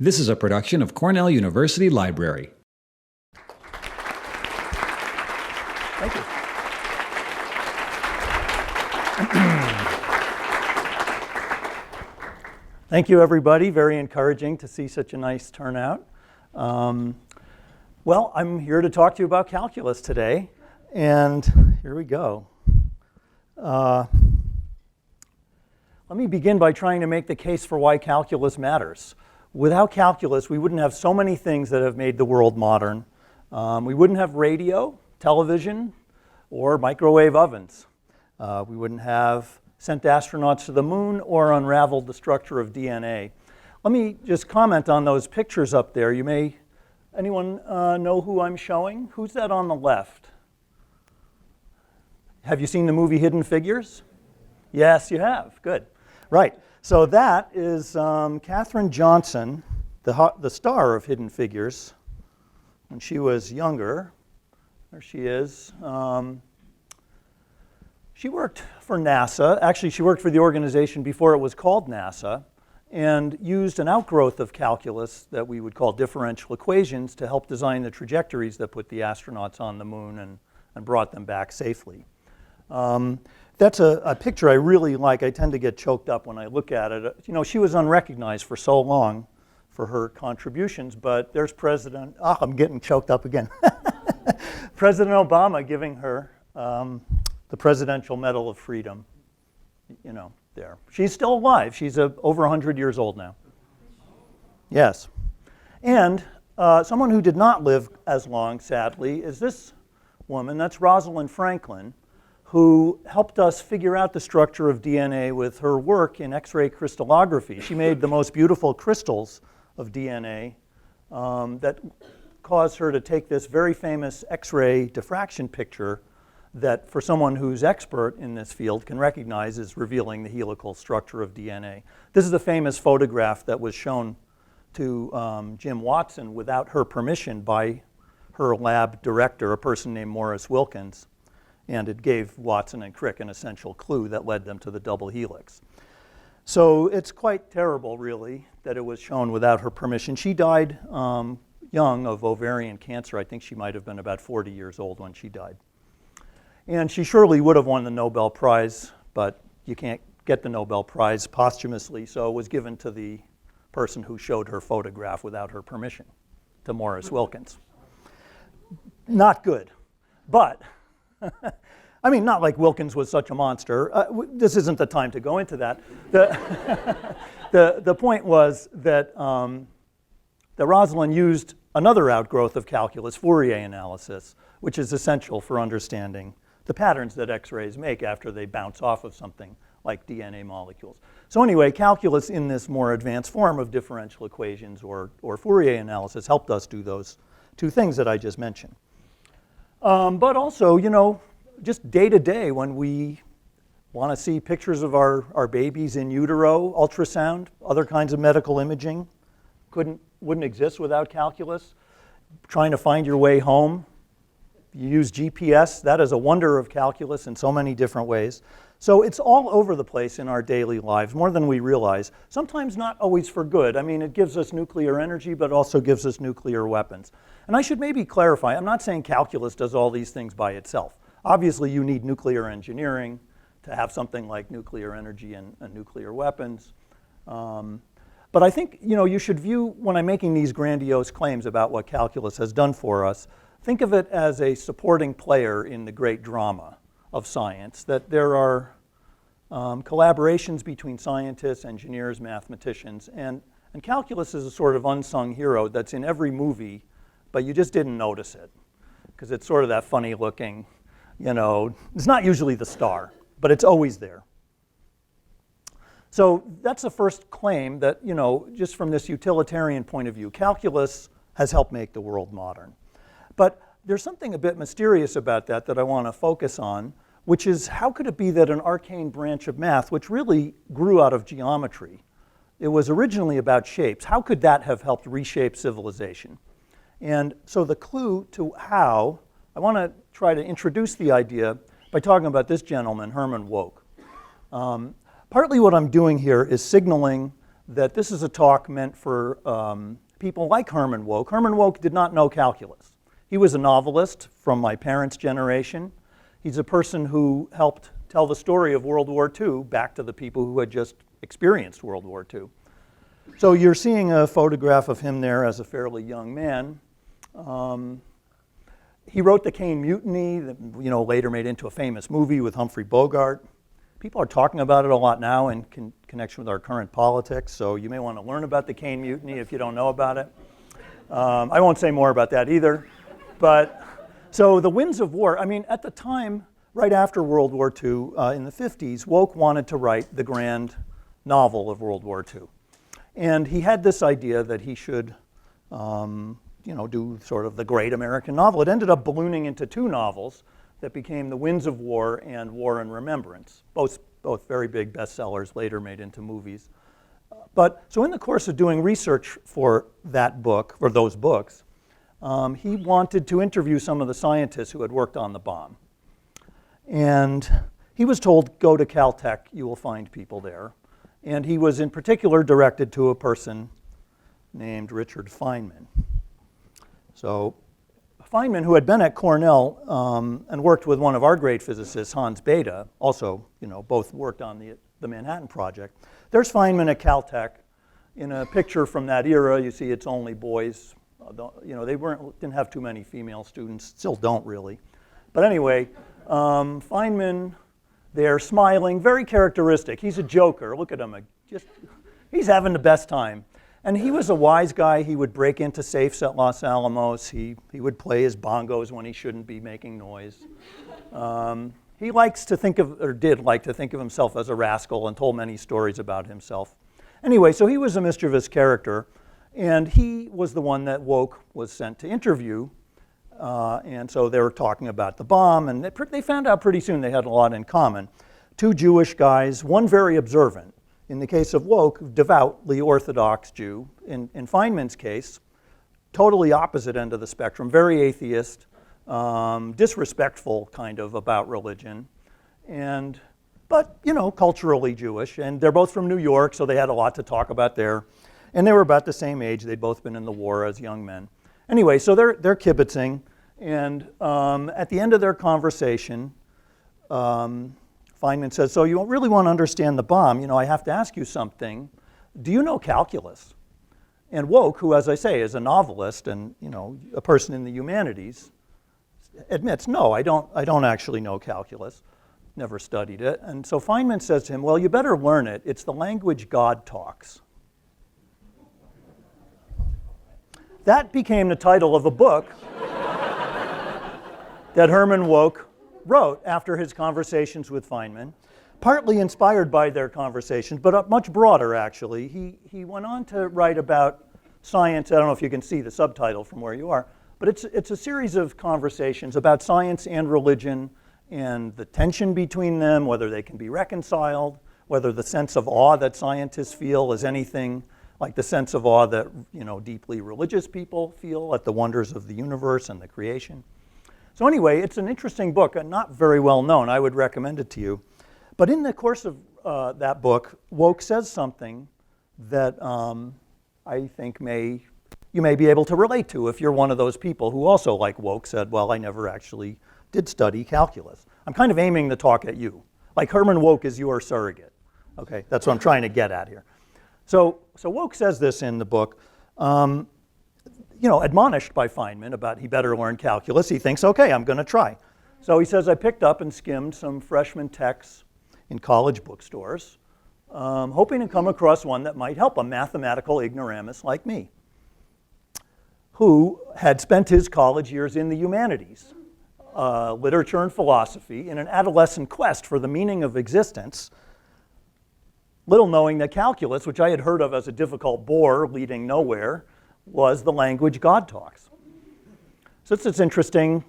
This is a production of Cornell University Library. Thank you. Thank you, everybody. Very encouraging to see such a nice turnout. Well, I'm here to talk to you about calculus today, and here we go. Let me begin by trying to make the case for why calculus matters. Without calculus, we wouldn't have so many things that have made the world modern. We wouldn't have radio, television, or microwave ovens. We wouldn't have sent astronauts to the moon or unraveled the structure of DNA. Let me just comment on those pictures up there. Anyone know who I'm showing? Who's that on the left? Have you seen the movie Hidden Figures? Yes, you have. Good. Right. So that is Katherine Johnson, the star of Hidden Figures, when she was younger. There she is. She worked for NASA. Actually, she worked for the organization before it was called NASA, and used an outgrowth of calculus that we would call differential equations to help design the trajectories that put the astronauts on the moon and brought them back safely. That's a picture I really like. I tend to get choked up when I look at it. You know, she was unrecognized for so long for her contributions, but there's I'm getting choked up again. President Obama giving her the Presidential Medal of Freedom, you know, there. She's still alive. She's over 100 years old now. Yes. And someone who did not live as long, sadly, is this woman. That's Rosalind Franklin, who helped us figure out the structure of DNA with her work in X-ray crystallography. She made the most beautiful crystals of DNA that caused her to take this very famous X-ray diffraction picture that, for someone who's expert in this field, can recognize as revealing the helical structure of DNA. This is a famous photograph that was shown to Jim Watson without her permission by her lab director, a person named Morris Wilkins. And it gave Watson and Crick an essential clue that led them to the double helix. So it's quite terrible, really, that it was shown without her permission. She died young of ovarian cancer. I think she might have been about 40 years old when she died. And she surely would have won the Nobel Prize, but you can't get the Nobel Prize posthumously, so it was given to the person who showed her photograph without her permission, to Morris Wilkins. Not good, but I mean, not like Wilkins was such a monster. This isn't the time to go into that. The point was that, that Rosalind used another outgrowth of calculus, Fourier analysis, which is essential for understanding the patterns that X-rays make after they bounce off of something like DNA molecules. So anyway, calculus in this more advanced form of differential equations or Fourier analysis helped us do those two things that I just mentioned. But also, you know, just day to day when we want to see pictures of our babies in utero, ultrasound, other kinds of medical imaging, wouldn't exist without calculus. Trying to find your way home, you use GPS. That is a wonder of calculus in so many different ways. So it's all over the place in our daily lives, more than we realize. Sometimes not always for good. I mean, it gives us nuclear energy, but also gives us nuclear weapons. And I should maybe clarify, I'm not saying calculus does all these things by itself. Obviously, you need nuclear engineering to have something like nuclear energy and nuclear weapons. But I think, you know, you should view, when I'm making these grandiose claims about what calculus has done for us, think of it as a supporting player in the great drama of science, that there are collaborations between scientists, engineers, mathematicians, and calculus is a sort of unsung hero that's in every movie, but you just didn't notice it, because it's sort of that funny looking, you know, it's not usually the star, but it's always there. So that's the first claim that, you know, just from this utilitarian point of view, calculus has helped make the world modern. But there's something a bit mysterious about that I want to focus on, which is how could it be that an arcane branch of math, which really grew out of geometry, it was originally about shapes, how could that have helped reshape civilization? And so the clue to how, I want to try to introduce the idea by talking about this gentleman, Hermann Wouk. Partly what I'm doing here is signaling that this is a talk meant for people like Herman Wouk. Herman Wouk did not know calculus. He was a novelist from my parents' generation. He's a person who helped tell the story of World War II back to the people who had just experienced World War II. So you're seeing a photograph of him there as a fairly young man. He wrote The Caine Mutiny, that later made into a famous movie with Humphrey Bogart. People are talking about it a lot now in connection with our current politics, so you may want to learn about the Caine Mutiny if you don't know about it. I won't say more about that either. But so the Winds of War, at the time, right after World War II, in the 50s, Wouk wanted to write the grand novel of World War II. And he had this idea that he should do sort of the great American novel. It ended up ballooning into two novels that became The Winds of War and War and Remembrance, both very big bestsellers, later made into movies. So in the course of doing research for that book, or those books, he wanted to interview some of the scientists who had worked on the bomb. And he was told, go to Caltech, you will find people there. And he was in particular directed to a person named Richard Feynman. So Feynman, who had been at Cornell and worked with one of our great physicists, Hans Bethe, also, both worked on the Manhattan Project. There's Feynman at Caltech. In a picture from that era, you see it's only boys. They didn't have too many female students, still don't really. But anyway, Feynman there smiling, very characteristic. He's a joker. Look at him. He's having the best time. And he was a wise guy. He would break into safes at Los Alamos. He would play his bongos when he shouldn't be making noise. He likes to think of, or did like to think of himself as a rascal and told many stories about himself. Anyway, so he was a mischievous character. And he was the one that Wouk was sent to interview. And so they were talking about the bomb. And they found out pretty soon they had a lot in common. Two Jewish guys, one very observant. In the case of Wouk, devoutly Orthodox Jew. In Feynman's case, totally opposite end of the spectrum, very atheist, disrespectful kind of about religion, but culturally Jewish. And they're both from New York, so they had a lot to talk about there. And they were about the same age. They'd both been in the war as young men. Anyway, so they're kibitzing, and at the end of their conversation, Feynman says, so you really want to understand the bomb, I have to ask you something. Do you know calculus? And Wouk, who, as I say, is a novelist and, a person in the humanities, admits, no, I don't actually know calculus. Never studied it. And so Feynman says to him, well, you better learn it. It's the language God talks. That became the title of a book that Herman Wouk wrote after his conversations with Feynman, partly inspired by their conversations, but much broader, actually. He went on to write about science. I don't know if you can see the subtitle from where you are, but it's a series of conversations about science and religion and the tension between them, whether they can be reconciled, whether the sense of awe that scientists feel is anything like the sense of awe that deeply religious people feel at the wonders of the universe and the creation. So anyway, it's an interesting book and not very well known. I would recommend it to you. But in the course of that book, Wouk says something that I think you may be able to relate to if you're one of those people who also, like Wouk, said, well, I never actually did study calculus. I'm kind of aiming the talk at you. Like Herman Wouk is your surrogate. Okay, that's what I'm trying to get at here. So Wouk says this in the book. Admonished by Feynman about he better learn calculus, he thinks, okay, I'm going to try. So he says, I picked up and skimmed some freshman texts in college bookstores, hoping to come across one that might help a mathematical ignoramus like me, who had spent his college years in the humanities, literature and philosophy, in an adolescent quest for the meaning of existence, little knowing that calculus, which I had heard of as a difficult bore leading nowhere, was the language God talks. So it's this interesting,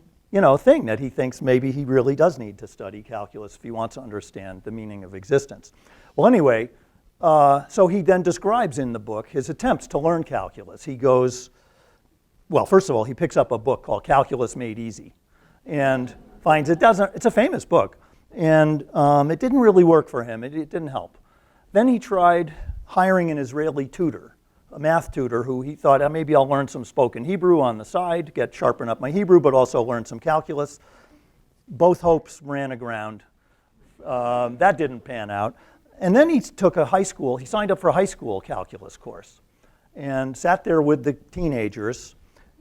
thing that he thinks maybe he really does need to study calculus if he wants to understand the meaning of existence. Well, anyway, so he then describes in the book his attempts to learn calculus. He goes, well, first of all, he picks up a book called Calculus Made Easy and finds it's a famous book, and it didn't really work for him. It didn't help. Then he tried hiring an Israeli tutor, a math tutor who he thought, maybe I'll learn some spoken Hebrew on the side, sharpen up my Hebrew, but also learn some calculus. Both hopes ran aground. That didn't pan out. And then he signed up for a high school calculus course and sat there with the teenagers,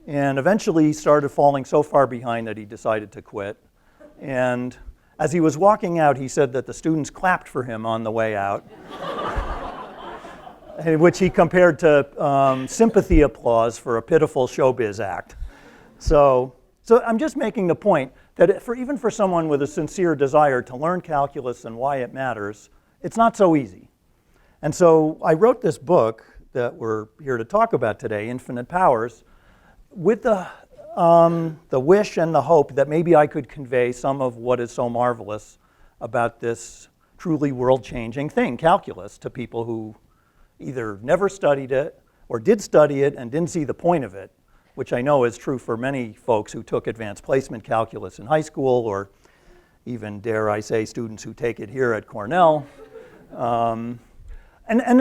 and eventually started falling so far behind that he decided to quit. And as he was walking out, he said that the students clapped for him on the way out, which he compared to sympathy applause for a pitiful showbiz act. So I'm just making the point that even for someone with a sincere desire to learn calculus and why it matters, it's not so easy. And so I wrote this book that we're here to talk about today, Infinite Powers, with the wish and the hope that maybe I could convey some of what is so marvelous about this truly world-changing thing, calculus, to people who either never studied it or did study it and didn't see the point of it, which I know is true for many folks who took advanced placement calculus in high school, or even, dare I say, students who take it here at Cornell. And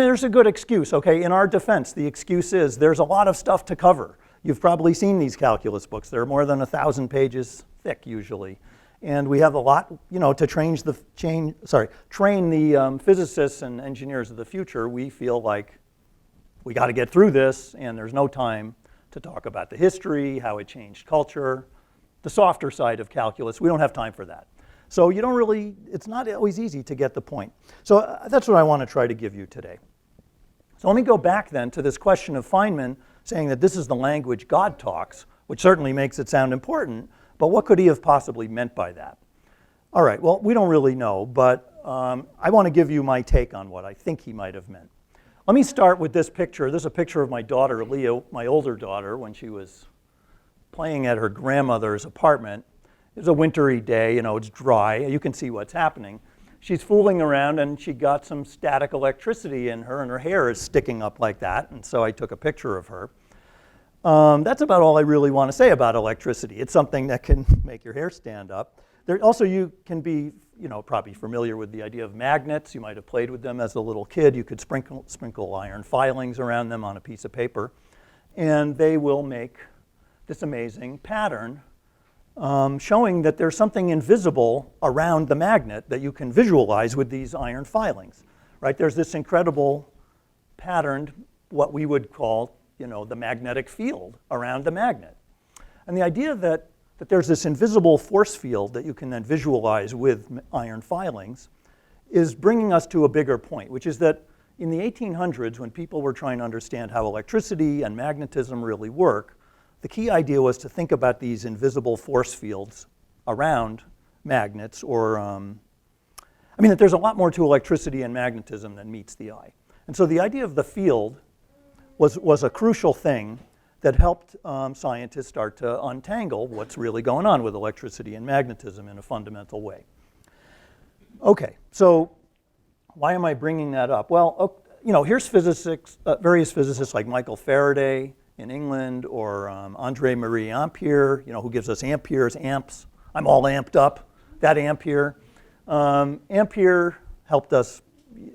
there's a good excuse, okay? In our defense, the excuse is there's a lot of stuff to cover. You've probably seen these calculus books. They're more than 1,000 pages thick usually. And we have a lot, to train the physicists and engineers of the future. We feel like we got to get through this, and there's no time to talk about the history, how it changed culture, the softer side of calculus. We don't have time for that. So it's not always easy to get the point. So that's what I want to try to give you today. So let me go back then to this question of Feynman saying that this is the language God talks, which certainly makes it sound important, but what could he have possibly meant by that? All right, well, we don't really know, but I want to give you my take on what I think he might have meant. Let me start with this picture. This is a picture of my daughter, Leah, my older daughter, when she was playing at her grandmother's apartment. It was a wintry day, it's dry. You can see what's happening. She's fooling around, and she got some static electricity in her, and her hair is sticking up like that, and so I took a picture of her. That's about all I really want to say about electricity. It's something that can make your hair stand up. Also, you can be, probably familiar with the idea of magnets. You might have played with them as a little kid. You could sprinkle iron filings around them on a piece of paper, and they will make this amazing pattern showing that there's something invisible around the magnet that you can visualize with these iron filings, right? There's this incredible patterned, what we would call, the magnetic field around the magnet. And the idea that there's this invisible force field that you can then visualize with iron filings is bringing us to a bigger point, which is that in the 1800s, when people were trying to understand how electricity and magnetism really work, the key idea was to think about these invisible force fields around magnets, that there's a lot more to electricity and magnetism than meets the eye. And so the idea of the field was a crucial thing that helped scientists start to untangle what's really going on with electricity and magnetism in a fundamental way. Okay, so why am I bringing that up? Well, here's various physicists like Michael Faraday in England, or André-Marie Ampère, who gives us amperes, amps. I'm all amped up, that Ampere. Ampere helped us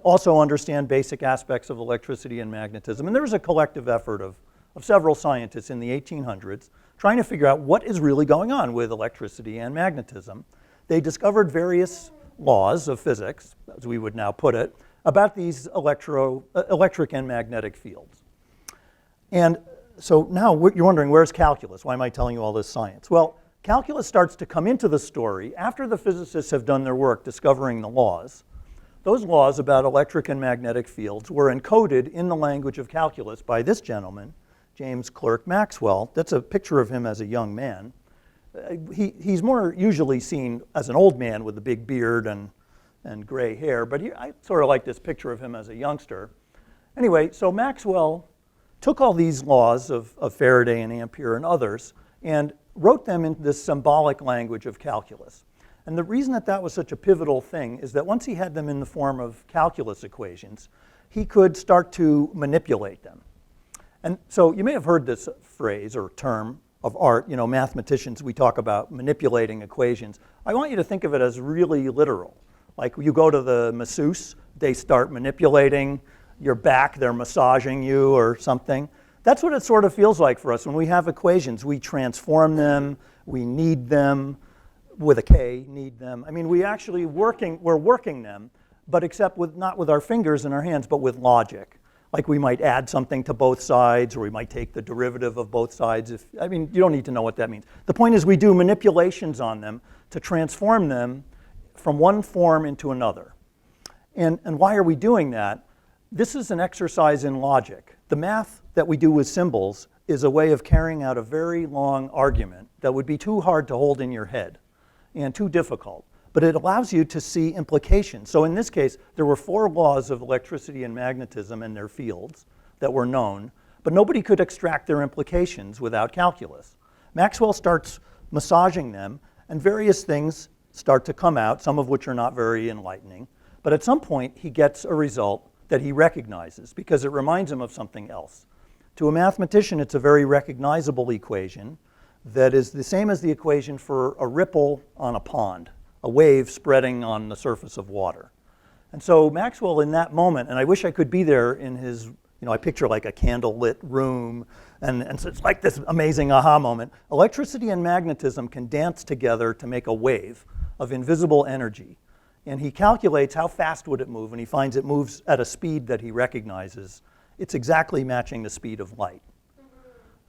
also understand basic aspects of electricity and magnetism. And there was a collective effort of several scientists in the 1800s trying to figure out what is really going on with electricity and magnetism. They discovered various laws of physics, as we would now put it, about these electric and magnetic fields. And so now you're wondering, where's calculus? Why am I telling you all this science? Well, calculus starts to come into the story after the physicists have done their work discovering the laws. Those laws about electric and magnetic fields were encoded in the language of calculus by this gentleman, James Clerk Maxwell. That's a picture of him as a young man. He's more usually seen as an old man with a big beard and gray hair, but I sort of like this picture of him as a youngster. Anyway, so Maxwell took all these laws of Faraday and Ampere and others and wrote them in this symbolic language of calculus. And the reason that was such a pivotal thing is that once he had them in the form of calculus equations, he could start to manipulate them. And so you may have heard this phrase or term of art, mathematicians, we talk about manipulating equations. I want you to think of it as really literal. Like you go to the masseuse, they start manipulating your back, they're massaging you or something. That's what it sort of feels like for us when we have equations. We transform them, we knead them, with a K, knead them. I mean, we're working them, but except not with our fingers and our hands, but with logic. Like we might add something to both sides, or we might take the derivative of both sides. You don't need to know what that means. The point is we do manipulations on them to transform them from one form into another. And why are we doing that? This is an exercise in logic. The math that we do with symbols is a way of carrying out a very long argument that would be too hard to hold in your head and too difficult. But it allows you to see implications. So in this case, there were 4 laws of electricity and magnetism and their fields that were known, but nobody could extract their implications without calculus. Maxwell starts massaging them, and various things start to come out, some of which are not very enlightening. But at some point, he gets a result that he recognizes because it reminds him of something else. To a mathematician, it's a very recognizable equation that is the same as the equation for a ripple on a pond, a wave spreading on the surface of water. And so Maxwell in that moment, and I wish I could be there in his, I picture like a candle-lit room, and so it's like this amazing aha moment. Electricity and magnetism can dance together to make a wave of invisible energy. And he calculates how fast would it move, and he finds it moves at a speed that he recognizes. It's exactly matching the speed of light.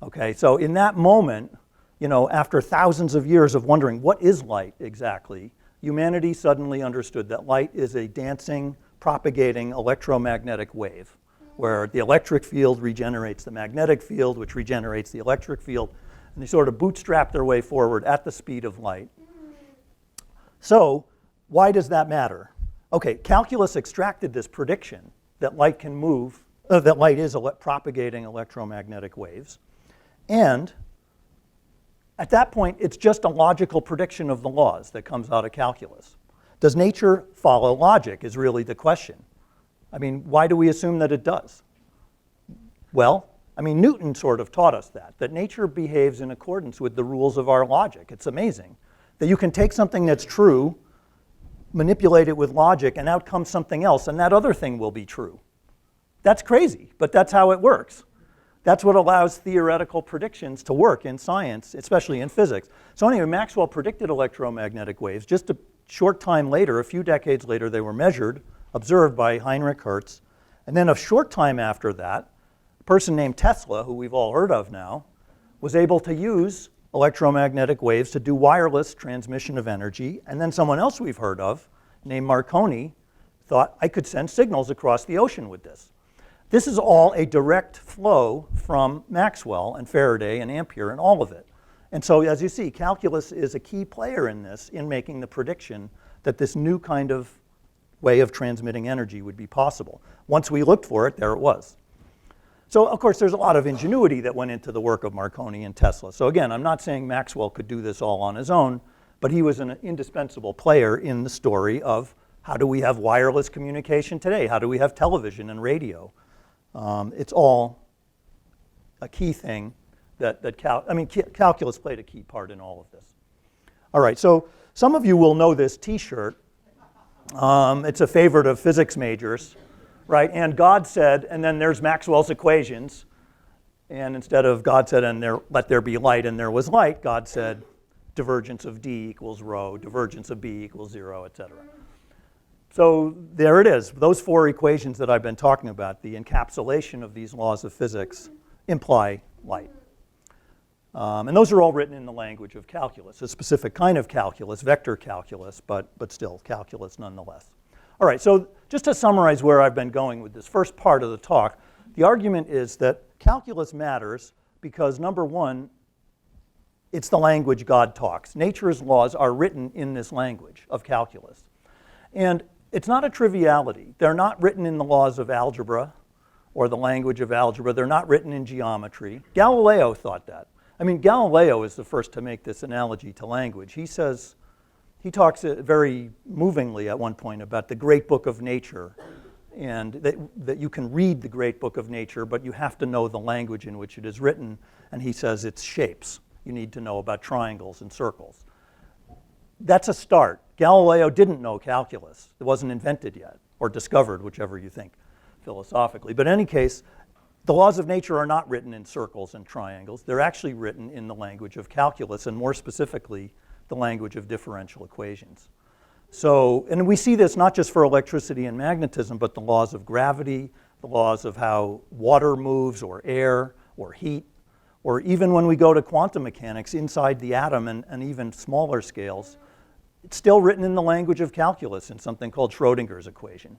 Okay, so in that moment, after thousands of years of wondering what is light exactly, humanity suddenly understood that light is a dancing, propagating electromagnetic wave, where the electric field regenerates the magnetic field, which regenerates the electric field, and they sort of bootstrap their way forward at the speed of light. So, why does that matter? Okay, calculus extracted this prediction that light can move, that light is propagating electromagnetic waves, and at that point, it's just a logical prediction of the laws that comes out of calculus. Does nature follow logic is really the question. I mean, why do we assume that it does? Well, Newton sort of taught us that nature behaves in accordance with the rules of our logic. It's amazing that you can take something that's true, manipulate it with logic, and out comes something else, and that other thing will be true. That's crazy, but that's how it works. That's what allows theoretical predictions to work in science, especially in physics. So anyway, Maxwell predicted electromagnetic waves. Just a short time later, a few decades later, they were measured, observed by Heinrich Hertz. And then a short time after that, a person named Tesla, who we've all heard of now, was able to use electromagnetic waves to do wireless transmission of energy. And then someone else we've heard of, named Marconi, thought, I could send signals across the ocean with this. This is all a direct flow from Maxwell and Faraday and Ampere and all of it. And so as you see, calculus is a key player in this, in making the prediction that this new kind of way of transmitting energy would be possible. Once we looked for it, there it was. So of course, there's a lot of ingenuity that went into the work of Marconi and Tesla. So again, I'm not saying Maxwell could do this all on his own, but he was an indispensable player in the story of how do we have wireless communication today? How do we have television and radio? It's all a key thing calculus played a key part in all of this. All right, so some of you will know this T-shirt. It's a favorite of physics majors, right? And God said, and then there's Maxwell's equations. And instead of God said, and let there be light, and there was light, God said, divergence of D equals rho, divergence of B equals 0, et cetera. So there it is. Those 4 equations that I've been talking about, the encapsulation of these laws of physics, imply light. And those are all written in the language of calculus, a specific kind of calculus, vector calculus, but still calculus nonetheless. All right, so just to summarize where I've been going with this first part of the talk, the argument is that calculus matters because, number one, it's the language God talks. Nature's laws are written in this language of calculus. And it's not a triviality. They're not written in the laws of algebra or the language of algebra. They're not written in geometry. Galileo thought that. Galileo is the first to make this analogy to language. He talks very movingly at one point about the great book of nature, and that you can read the great book of nature, but you have to know the language in which it is written. And he says it's shapes. You need to know about triangles and circles. That's a start. Galileo didn't know calculus. It wasn't invented yet, or discovered, whichever you think. philosophically. But in any case, the laws of nature are not written in circles and triangles. They're actually written in the language of calculus, and more specifically, the language of differential equations. So, and we see this not just for electricity and magnetism, but the laws of gravity, the laws of how water moves, or air, or heat, or even when we go to quantum mechanics inside the atom and even smaller scales, it's still written in the language of calculus in something called Schrodinger's equation.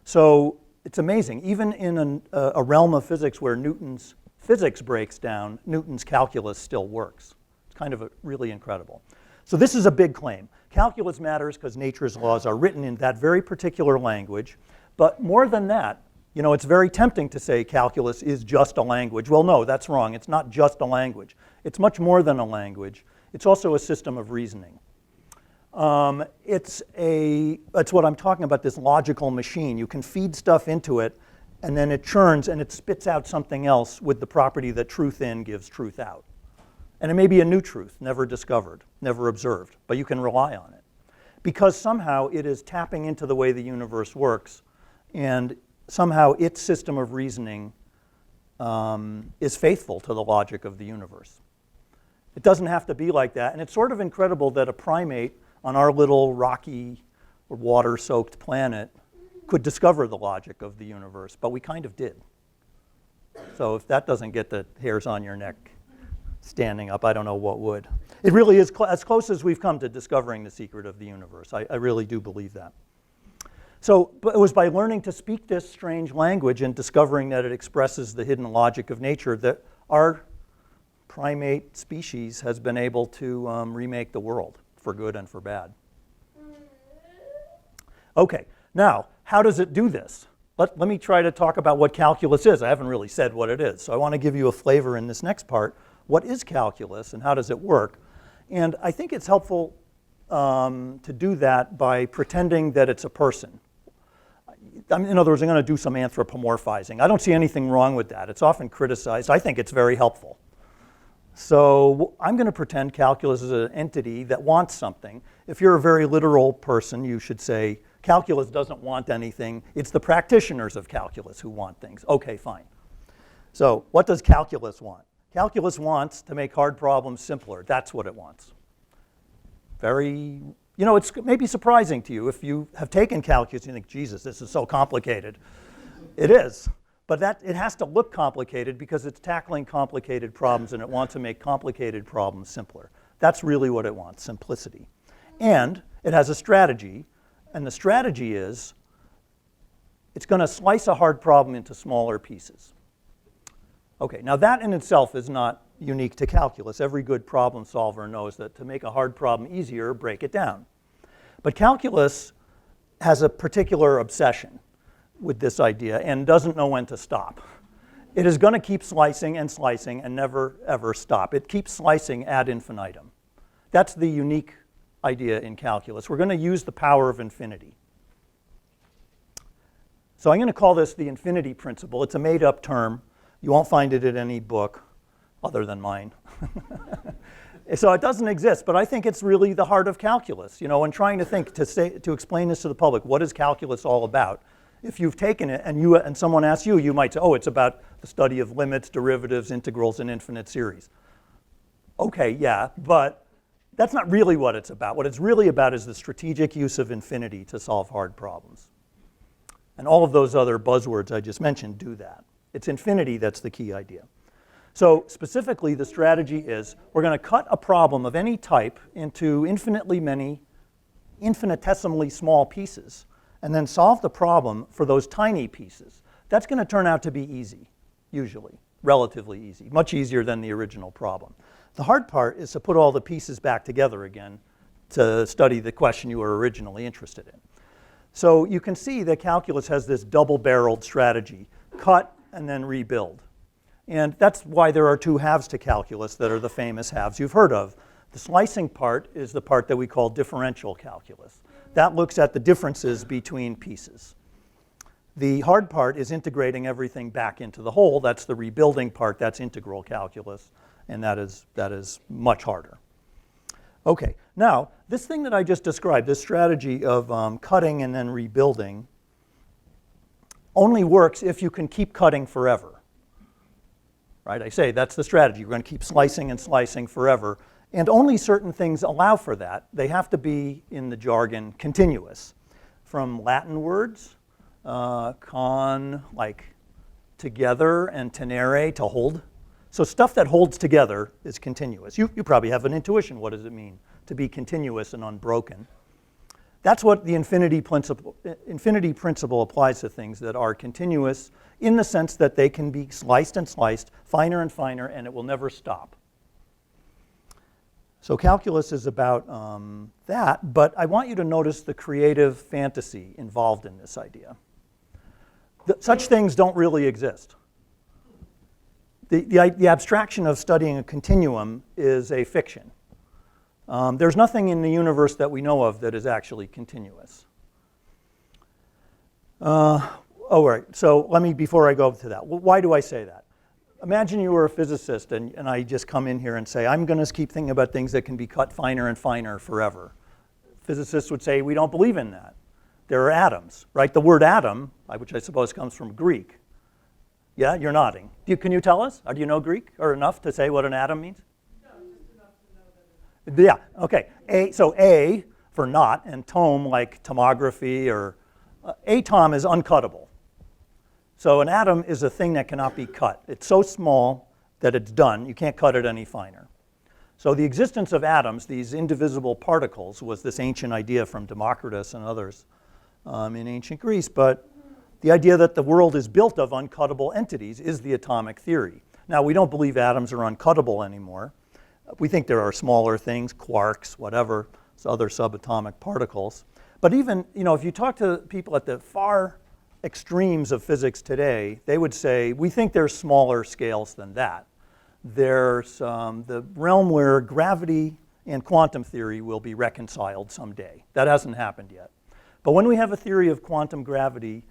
So it's amazing. Even in a realm of physics where Newton's physics breaks down, Newton's calculus still works. It's kind of really incredible. So this is a big claim. Calculus matters because nature's laws are written in that very particular language. But more than that, you know, it's very tempting to say calculus is just a language. Well, no, that's wrong. It's not just a language. It's much more than a language. It's also a system of reasoning. It's what I'm talking about, this logical machine. You can feed stuff into it, and then it churns and it spits out something else with the property that truth in gives truth out. And it may be a new truth, never discovered, never observed, but you can rely on it. Because somehow it is tapping into the way the universe works, and somehow its system of reasoning is faithful to the logic of the universe. It doesn't have to be like that, and it's sort of incredible that a primate on our little rocky, water-soaked planet could discover the logic of the universe, but we kind of did. So if that doesn't get the hairs on your neck standing up, I don't know what would. It really is as close as we've come to discovering the secret of the universe. I really do believe that. So but it was by learning to speak this strange language and discovering that it expresses the hidden logic of nature that our primate species has been able to remake the world for good and for bad. Okay, now, how does it do this? Let me try to talk about what calculus is. I haven't really said what it is, so I want to give you a flavor in this next part. What is calculus and how does it work? And I think it's helpful to do that by pretending that it's a person. In other words, I'm going to do some anthropomorphizing. I don't see anything wrong with that. It's often criticized. I think it's very helpful. So I'm going to pretend calculus is an entity that wants something. If you're a very literal person, you should say, calculus doesn't want anything. It's the practitioners of calculus who want things. Okay, fine. So what does calculus want? Calculus wants to make hard problems simpler. That's what it wants. Very, you know, it's maybe surprising to you if you have taken calculus and you think, Jesus, this is so complicated. It is. But it has to look complicated because it's tackling complicated problems and it wants to make complicated problems simpler. That's really what it wants, simplicity. And it has a strategy, and the strategy is it's going to slice a hard problem into smaller pieces. Okay, now that in itself is not unique to calculus. Every good problem solver knows that to make a hard problem easier, break it down. But calculus has a particular obsession with this idea and doesn't know when to stop. It is going to keep slicing and never ever stop. It keeps slicing ad infinitum. That's the unique idea in calculus. We're going to use the power of infinity. So I'm going to call this the infinity principle. It's a made-up term. You won't find it in any book other than mine. So it doesn't exist, but I think it's really the heart of calculus. You know, when trying to think, to explain this to the public, what is calculus all about? If you've taken it and someone asks you, you might say, oh, it's about the study of limits, derivatives, integrals, and infinite series. Okay, yeah, but that's not really what it's about. What it's really about is the strategic use of infinity to solve hard problems. And all of those other buzzwords I just mentioned do that. It's infinity that's the key idea. So specifically, the strategy is we're going to cut a problem of any type into infinitely many, infinitesimally small pieces, and then solve the problem for those tiny pieces. That's going to turn out to be easy, usually, relatively easy, much easier than the original problem. The hard part is to put all the pieces back together again to study the question you were originally interested in. So you can see that calculus has this double-barreled strategy, cut and then rebuild. And that's why there are two halves to calculus that are the famous halves you've heard of. The slicing part is the part that we call differential calculus. That looks at the differences between pieces. The hard part is integrating everything back into the whole. That's the rebuilding part. That's integral calculus, and that is much harder. Okay, now, this thing that I just described, this strategy of cutting and then rebuilding, only works if you can keep cutting forever. Right? I say that's the strategy. You're going to keep slicing and slicing forever. And only certain things allow for that. They have to be, in the jargon, continuous. From Latin words, con, like together, and tenere, to hold. So stuff that holds together is continuous. You probably have an intuition. What does it mean to be continuous and unbroken? That's what the infinity principle applies to things that are continuous in the sense that they can be sliced and sliced, finer and finer, and it will never stop. So calculus is about that, but I want you to notice the creative fantasy involved in this idea. Such things don't really exist. The abstraction of studying a continuum is a fiction. There's nothing in the universe that we know of that is actually continuous. Right, so let me, before I go to that, why do I say that? Imagine you were a physicist and I just come in here and say, I'm going to keep thinking about things that can be cut finer and finer forever. Physicists would say, we don't believe in that. There are atoms, right? The word atom, which I suppose comes from Greek. Yeah, you're nodding. Can you tell us? Or do you know Greek or enough to say what an atom means? No, just enough to know that. Yeah, okay. So A for not, and tome like tomography, or atom is uncuttable. So an atom is a thing that cannot be cut. It's so small that it's done. You can't cut it any finer. So the existence of atoms, these indivisible particles, was this ancient idea from Democritus and others in ancient Greece. But the idea that the world is built of uncuttable entities is the atomic theory. Now, we don't believe atoms are uncuttable anymore. We think there are smaller things, quarks, whatever, other subatomic particles. But even, if you talk to people at the far extremes of physics today, they would say, we think there's smaller scales than that. There's the realm where gravity and quantum theory will be reconciled someday. That hasn't happened yet. But when we have a theory of quantum gravity,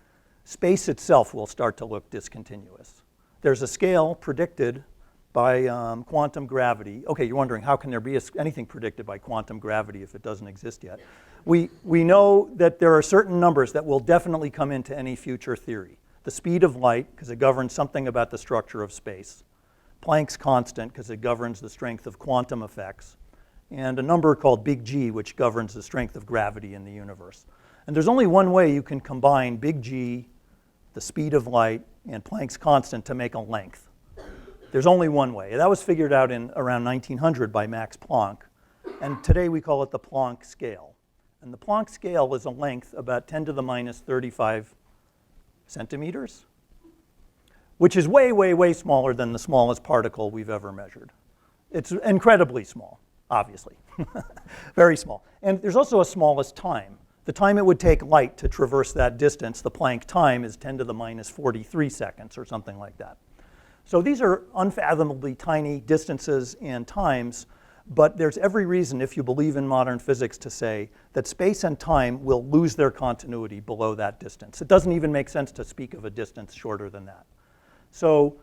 space itself will start to look discontinuous. There's a scale predicted by quantum gravity. Okay, you're wondering, how can there be anything predicted by quantum gravity if it doesn't exist yet? We know that there are certain numbers that will definitely come into any future theory. The speed of light, because it governs something about the structure of space. Planck's constant, because it governs the strength of quantum effects. And a number called big G, which governs the strength of gravity in the universe. And there's only one way you can combine big G, the speed of light, and Planck's constant to make a length. There's only one way. That was figured out in around 1900 by Max Planck. And today we call it the Planck scale. And the Planck scale is a length about 10 to the minus 35 centimeters, which is way, way, way smaller than the smallest particle we've ever measured. It's incredibly small, obviously. Very small. And there's also a smallest time. The time it would take light to traverse that distance, the Planck time, is 10 to the minus 43 seconds or something like that. So these are unfathomably tiny distances and times, but there's every reason, if you believe in modern physics, to say that space and time will lose their continuity below that distance. It doesn't even make sense to speak of a distance shorter than that. So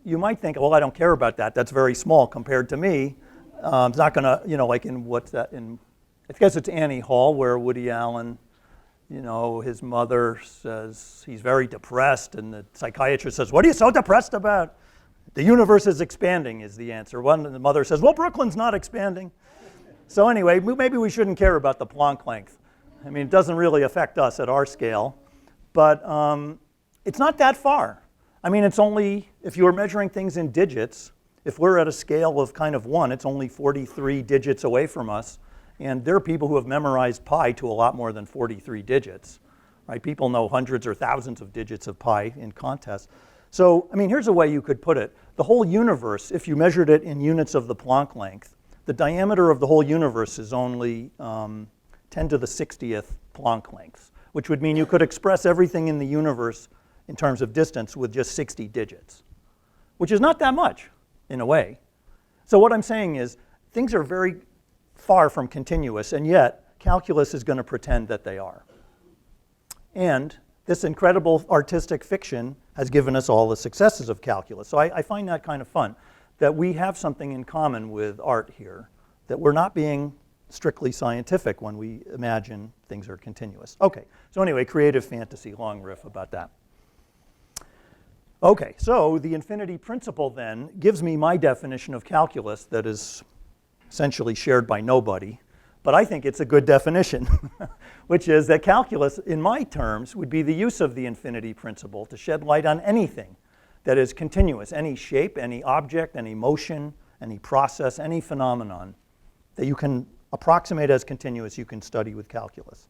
you might think, well, I don't care about that. That's very small compared to me. It's not going to, like in what's that, I guess it's Annie Hall, where Woody Allen, his mother says he's very depressed, and the psychiatrist says, what are you so depressed about? The universe is expanding, is the answer. The mother says, well, Brooklyn's not expanding. So anyway, maybe we shouldn't care about the Planck length. I mean, it doesn't really affect us at our scale, but it's not that far. I mean, it's only, if you were measuring things in digits, if we're at a scale of kind of 1, it's only 43 digits away from us. And there are people who have memorized pi to a lot more than 43 digits. Right? People know hundreds or thousands of digits of pi in contests. So, I mean, here's a way you could put it. The whole universe, if you measured it in units of the Planck length, the diameter of the whole universe is only 10 to the 60th Planck lengths, which would mean you could express everything in the universe in terms of distance with just 60 digits, which is not that much, in a way. So what I'm saying is, things are very far from continuous, and yet calculus is going to pretend that they are. And this incredible artistic fiction has given us all the successes of calculus. So I find that kind of fun, that we have something in common with art here, that we're not being strictly scientific when we imagine things are continuous. Okay, so anyway, creative fantasy, long riff about that. Okay, so the infinity principle then gives me my definition of calculus that is essentially shared by nobody, but I think it's a good definition, which is that calculus, in my terms, would be the use of the infinity principle to shed light on anything that is continuous, any shape, any object, any motion, any process, any phenomenon that you can approximate as continuous, you can study with calculus.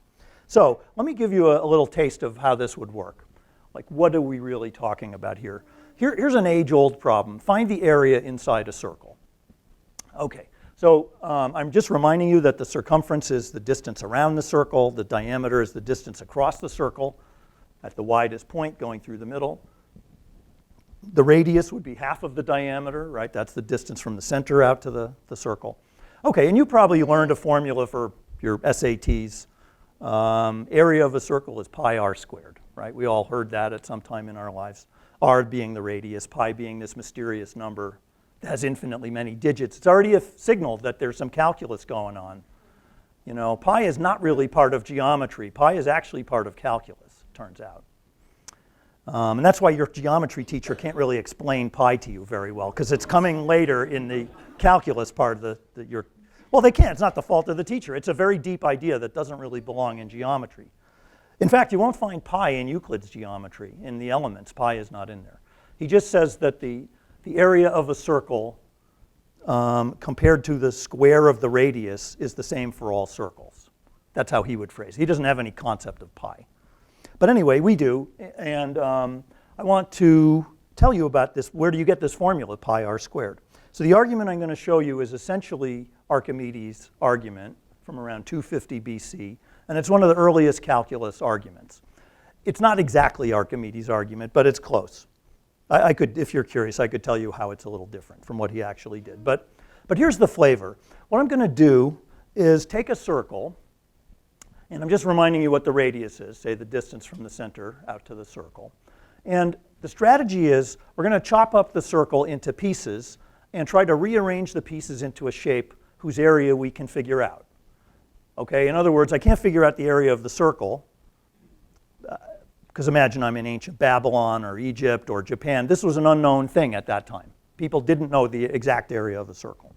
So let me give you a little taste of how this would work. Like, what are we really talking about here? Here's an age-old problem. Find the area inside a circle. Okay, so I'm just reminding you that the circumference is the distance around the circle. The diameter is the distance across the circle at the widest point going through the middle. The radius would be half of the diameter, right? That's the distance from the center out to the circle. Okay, and you probably learned a formula for your SATs. Area of a circle is pi r squared, right? We all heard that at some time in our lives. R being the radius, pi being this mysterious number that has infinitely many digits. It's already a signal that there's some calculus going on. You know, pi is not really part of geometry. Pi is actually part of calculus, it turns out. And that's why your geometry teacher can't really explain pi to you very well, because it's coming later in the calculus part of your. Well, they can't. It's not the fault of the teacher. It's a very deep idea that doesn't really belong in geometry. In fact, you won't find pi in Euclid's geometry. In the elements, pi is not in there. He just says that the area of a circle compared to the square of the radius is the same for all circles. That's how he would phrase it. He doesn't have any concept of pi. But anyway, we do, and I want to tell you about this. Where do you get this formula, pi r squared? So the argument I'm going to show you is essentially Archimedes' argument from around 250 BC, and it's one of the earliest calculus arguments. It's not exactly Archimedes' argument, but it's close. I could, if you're curious, I could tell you how it's a little different from what he actually did. But here's the flavor. What I'm going to do is take a circle, and I'm just reminding you what the radius is, say the distance from the center out to the circle. And the strategy is we're going to chop up the circle into pieces and try to rearrange the pieces into a shape whose area we can figure out. Okay, in other words, I can't figure out the area of the circle, because imagine I'm in ancient Babylon or Egypt or Japan. This was an unknown thing at that time. People didn't know the exact area of a circle.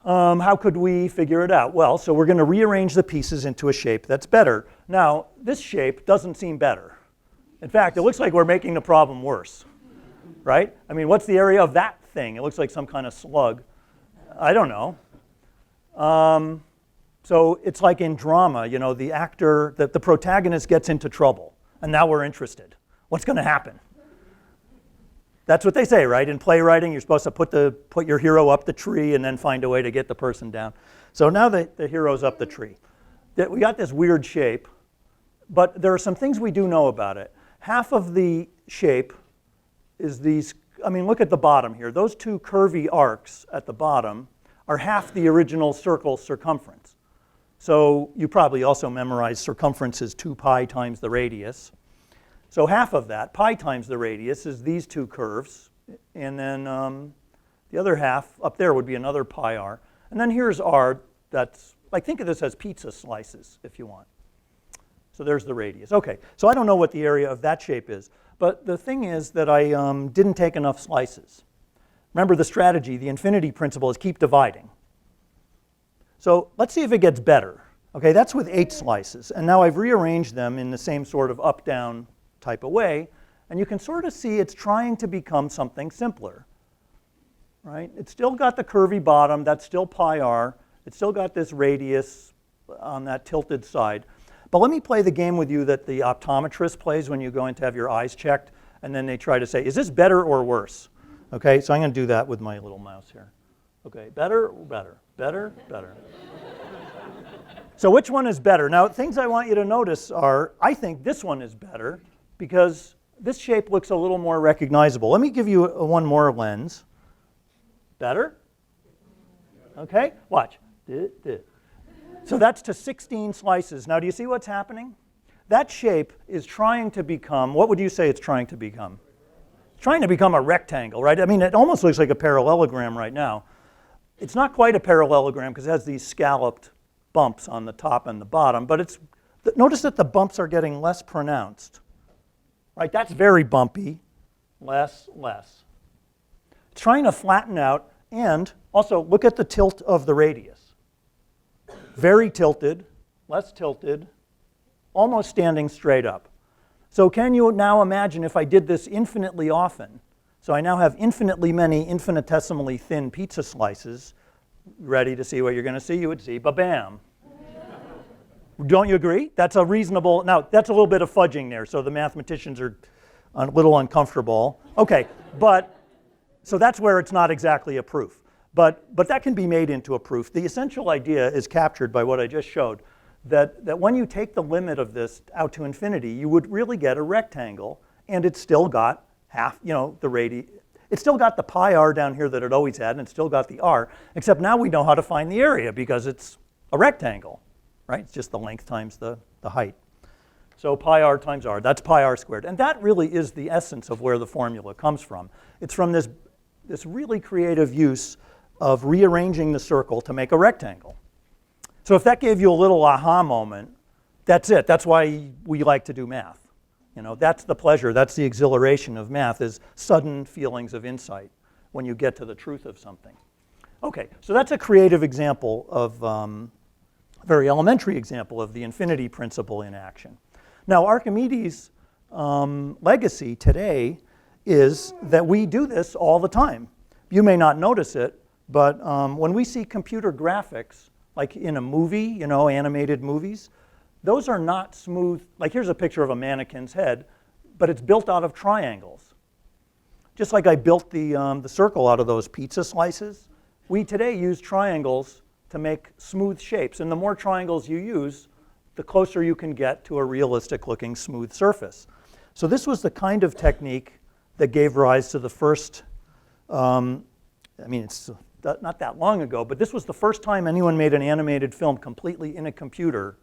How could we figure it out? Well, so we're going to rearrange the pieces into a shape that's better. Now, this shape doesn't seem better. In fact, it looks like we're making the problem worse, right? I mean, what's the area of that thing? It looks like some kind of slug. I don't know. So it's like in drama, you know, the actor, the protagonist gets into trouble, and now we're interested. What's going to happen? That's what they say, right? In playwriting, you're supposed to put your hero up the tree and then find a way to get the person down. So now the hero's up the tree. We got this weird shape, but there are some things we do know about it. Half of the shape is these, I mean, look at the bottom here. Those two curvy arcs at the bottom are half the original circle's circumference. So you probably also memorized circumference is 2 pi times the radius. So half of that, pi times the radius, is these two curves. And then the other half up there would be another pi r. And then here's r. That's, like, think of this as pizza slices, if you want. So there's the radius. Okay, so I don't know what the area of that shape is. But the thing is that I didn't take enough slices. Remember the strategy, the infinity principle, is keep dividing. So let's see if it gets better. Okay, that's with 8 slices. And now I've rearranged them in the same sort of up-down type of way. And you can sort of see it's trying to become something simpler. Right? It's still got the curvy bottom. That's still pi r. It's still got this radius on that tilted side. But let me play the game with you that the optometrist plays when you go in to have your eyes checked. And then they try to say, is this better or worse? Okay, so I'm going to do that with my little mouse here. Okay, better or better? Better, better. So which one is better? Now, things I want you to notice are, I think this one is better because this shape looks a little more recognizable. Let me give you one more lens. Better? Okay, watch. So that's to 16 slices. Now, do you see what's happening? That shape is trying to become, what would you say it's trying to become? It's trying to become a rectangle, right? I mean, it almost looks like a parallelogram right now. It's not quite a parallelogram because it has these scalloped bumps on the top and the bottom, but notice that the bumps are getting less pronounced, right? That's very bumpy. less, less. It's trying to flatten out, and also look at the tilt of the radius. Very tilted, less tilted, almost standing straight up. So can you now imagine if I did this infinitely often? So I now have infinitely many infinitesimally thin pizza slices. Ready to see what you're going to see? You would see, ba-bam. Don't you agree? That's a reasonable, now that's a little bit of fudging there, so the mathematicians are a little uncomfortable. Okay, but, so that's where it's not exactly a proof. But that can be made into a proof. The essential idea is captured by what I just showed, that when you take the limit of this out to infinity, you would really get a rectangle, and it's still got half, the radius. It's still got the pi r down here that it always had, and it's still got the r, except now we know how to find the area because it's a rectangle, right? It's just the length times the height. So pi r times r, that's pi r squared. And that really is the essence of where the formula comes from. It's from this really creative use of rearranging the circle to make a rectangle. So if that gave you a little aha moment, that's it. That's why we like to do math. That's the pleasure, that's the exhilaration of math, is sudden feelings of insight when you get to the truth of something. Okay, so that's a creative example of, a very elementary example of the infinity principle in action. Now, Archimedes' legacy today is that we do this all the time. You may not notice it, but when we see computer graphics, like in a movie, animated movies, those are not smooth. Like here's a picture of a mannequin's head, but it's built out of triangles. Just like I built the circle out of those pizza slices, we today use triangles to make smooth shapes. And the more triangles you use, the closer you can get to a realistic looking smooth surface. So this was the kind of technique that gave rise to the first, it's not that long ago, but this was the first time anyone made an animated film completely in a computer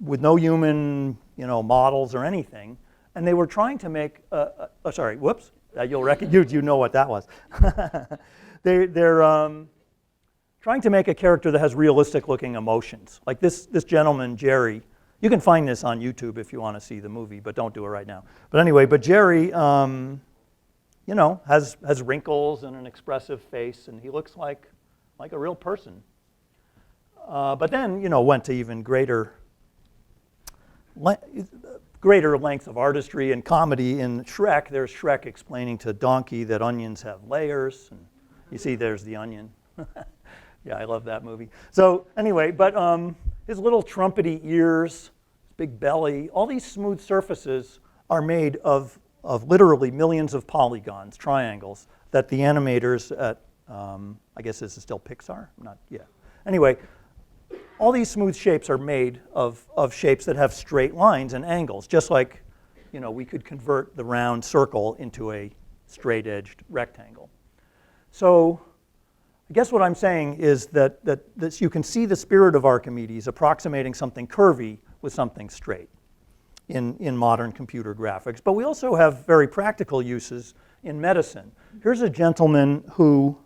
with no human, models or anything, and they were trying to make. You'll recognize. You know what that was. They're trying to make a character that has realistic-looking emotions. Like this gentleman, Jerry. You can find this on YouTube if you want to see the movie, but don't do it right now. But anyway, Jerry, has wrinkles and an expressive face, and he looks like a real person. But then, went to even greater length of artistry and comedy in Shrek. There's Shrek explaining to Donkey that onions have layers, and you see there's the onion. Yeah, I love that movie. So anyway, but his little trumpety ears, his big belly, all these smooth surfaces are made of literally millions of polygons, triangles, that the animators at, I guess this is still Pixar? Anyway, all these smooth shapes are made of shapes that have straight lines and angles, just like we could convert the round circle into a straight-edged rectangle. So I guess what I'm saying is that you can see the spirit of Archimedes approximating something curvy with something straight in modern computer graphics. But we also have very practical uses in medicine. Here's a gentleman who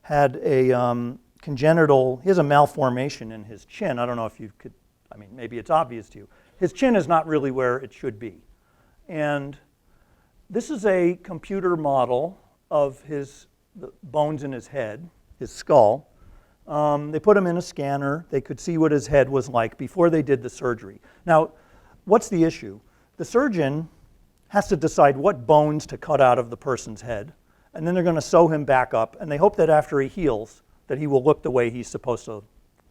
had a he has a malformation in his chin. I don't know if you could, maybe it's obvious to you. His chin is not really where it should be. And this is a computer model of the bones in his head, his skull. They put him in a scanner. They could see what his head was like before they did the surgery. Now, what's the issue? The surgeon has to decide what bones to cut out of the person's head, and then they're going to sew him back up, and they hope that after he heals, that he will look the way he's supposed to,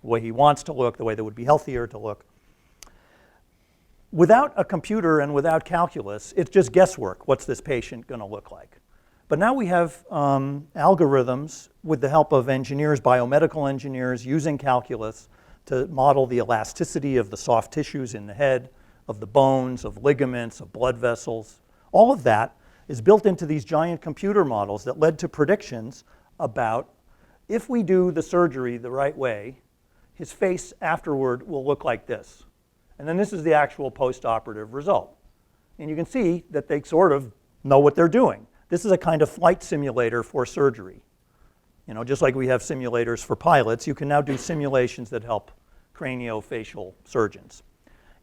the way he wants to look, the way that would be healthier to look. Without a computer and without calculus, it's just guesswork. What's this patient going to look like? But now we have algorithms with the help of engineers, biomedical engineers, using calculus to model the elasticity of the soft tissues in the head, of the bones, of ligaments, of blood vessels. All of that is built into these giant computer models that led to predictions about if we do the surgery the right way, his face afterward will look like this. And then this is the actual post-operative result. And you can see that they sort of know what they're doing. This is a kind of flight simulator for surgery. Just like we have simulators for pilots, you can now do simulations that help craniofacial surgeons.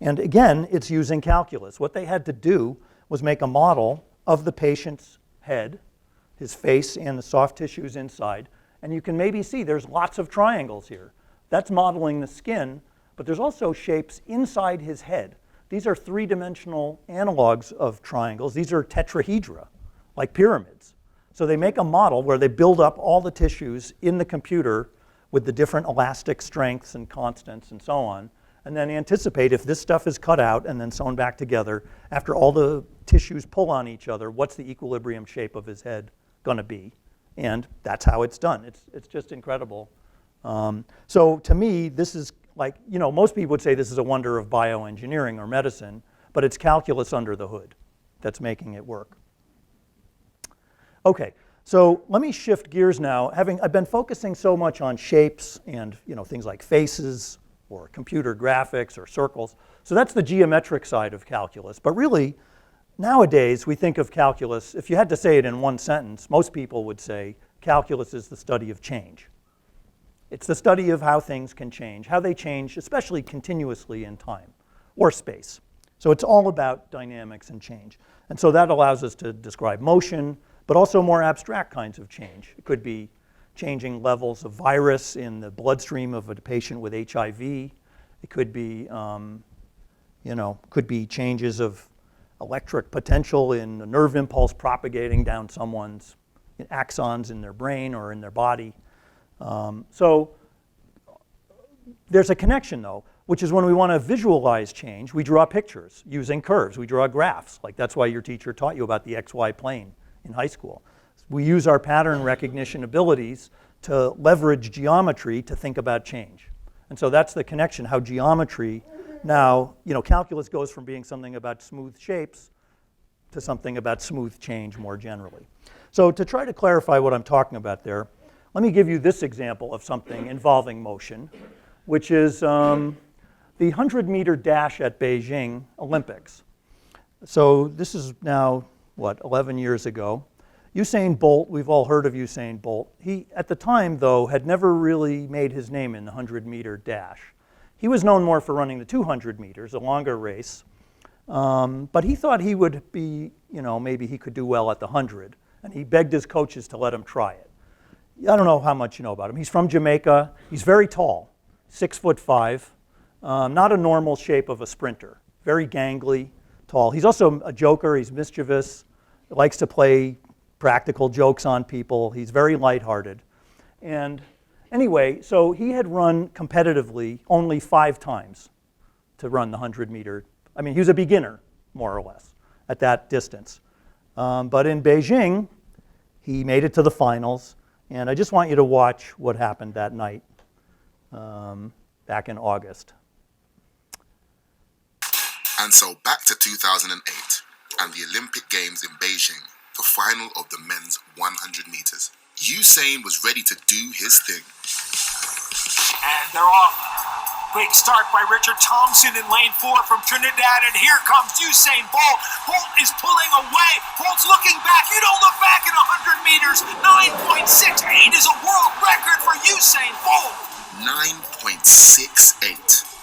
And again, it's using calculus. What they had to do was make a model of the patient's head, his face and the soft tissues inside. And you can maybe see there's lots of triangles here. That's modeling the skin, but there's also shapes inside his head. These are three-dimensional analogs of triangles. These are tetrahedra, like pyramids. So they make a model where they build up all the tissues in the computer with the different elastic strengths and constants and so on, and then anticipate if this stuff is cut out and then sewn back together, after all the tissues pull on each other, what's the equilibrium shape of his head going to be? And that's how it's done. It's just incredible. So to me, this is like, you know, most people would say this is a wonder of bioengineering or medicine, but it's calculus under the hood that's making it work. Okay, so let me shift gears now. I've been focusing so much on shapes and, you know, things like faces or computer graphics or circles. So that's the geometric side of calculus. But really, nowadays, we think of calculus, if you had to say it in one sentence, most people would say calculus is the study of change. It's the study of how things can change, how they change, especially continuously in time or space. So it's all about dynamics and change. And so that allows us to describe motion, but also more abstract kinds of change. It could be changing levels of virus in the bloodstream of a patient with HIV. It could be, could be changes of electric potential in a nerve impulse propagating down someone's axons in their brain or in their body. So there's a connection, though, which is when we want to visualize change, we draw pictures using curves. We draw graphs. Like that's why your teacher taught you about the XY plane in high school. We use our pattern recognition abilities to leverage geometry to think about change. And so that's the connection, how geometry now, you know, calculus goes from being something about smooth shapes to something about smooth change more generally. So to try to clarify what I'm talking about there, let me give you this example of something involving motion, which is the 100-meter dash at Beijing Olympics. So this is now, 11 years ago. Usain Bolt, we've all heard of Usain Bolt. He, at the time, though, had never really made his name in the 100-meter dash. He was known more for running the 200 meters, a longer race. But he thought he would be, maybe he could do well at the 100. And he begged his coaches to let him try it. I don't know how much you know about him. He's from Jamaica. He's very tall, 6'5", not a normal shape of a sprinter. Very gangly, tall. He's also a joker. He's mischievous. Likes to play practical jokes on people. He's very lighthearted. And anyway, so he had run competitively only 5 times to run the 100-meter. I mean, he was a beginner, more or less, at that distance. But in Beijing, he made it to the finals. And I just want you to watch what happened that night back in August. And so back to 2008 and the Olympic Games in Beijing, the final of the men's 100 meters. Usain was ready to do his thing. And they're off. Quick start by Richard Thompson in lane 4 from Trinidad, and here comes Usain Bolt. Bolt is pulling away. Bolt's looking back. You don't look back in 100 meters. 9.68 is a world record for Usain Bolt. 9.68,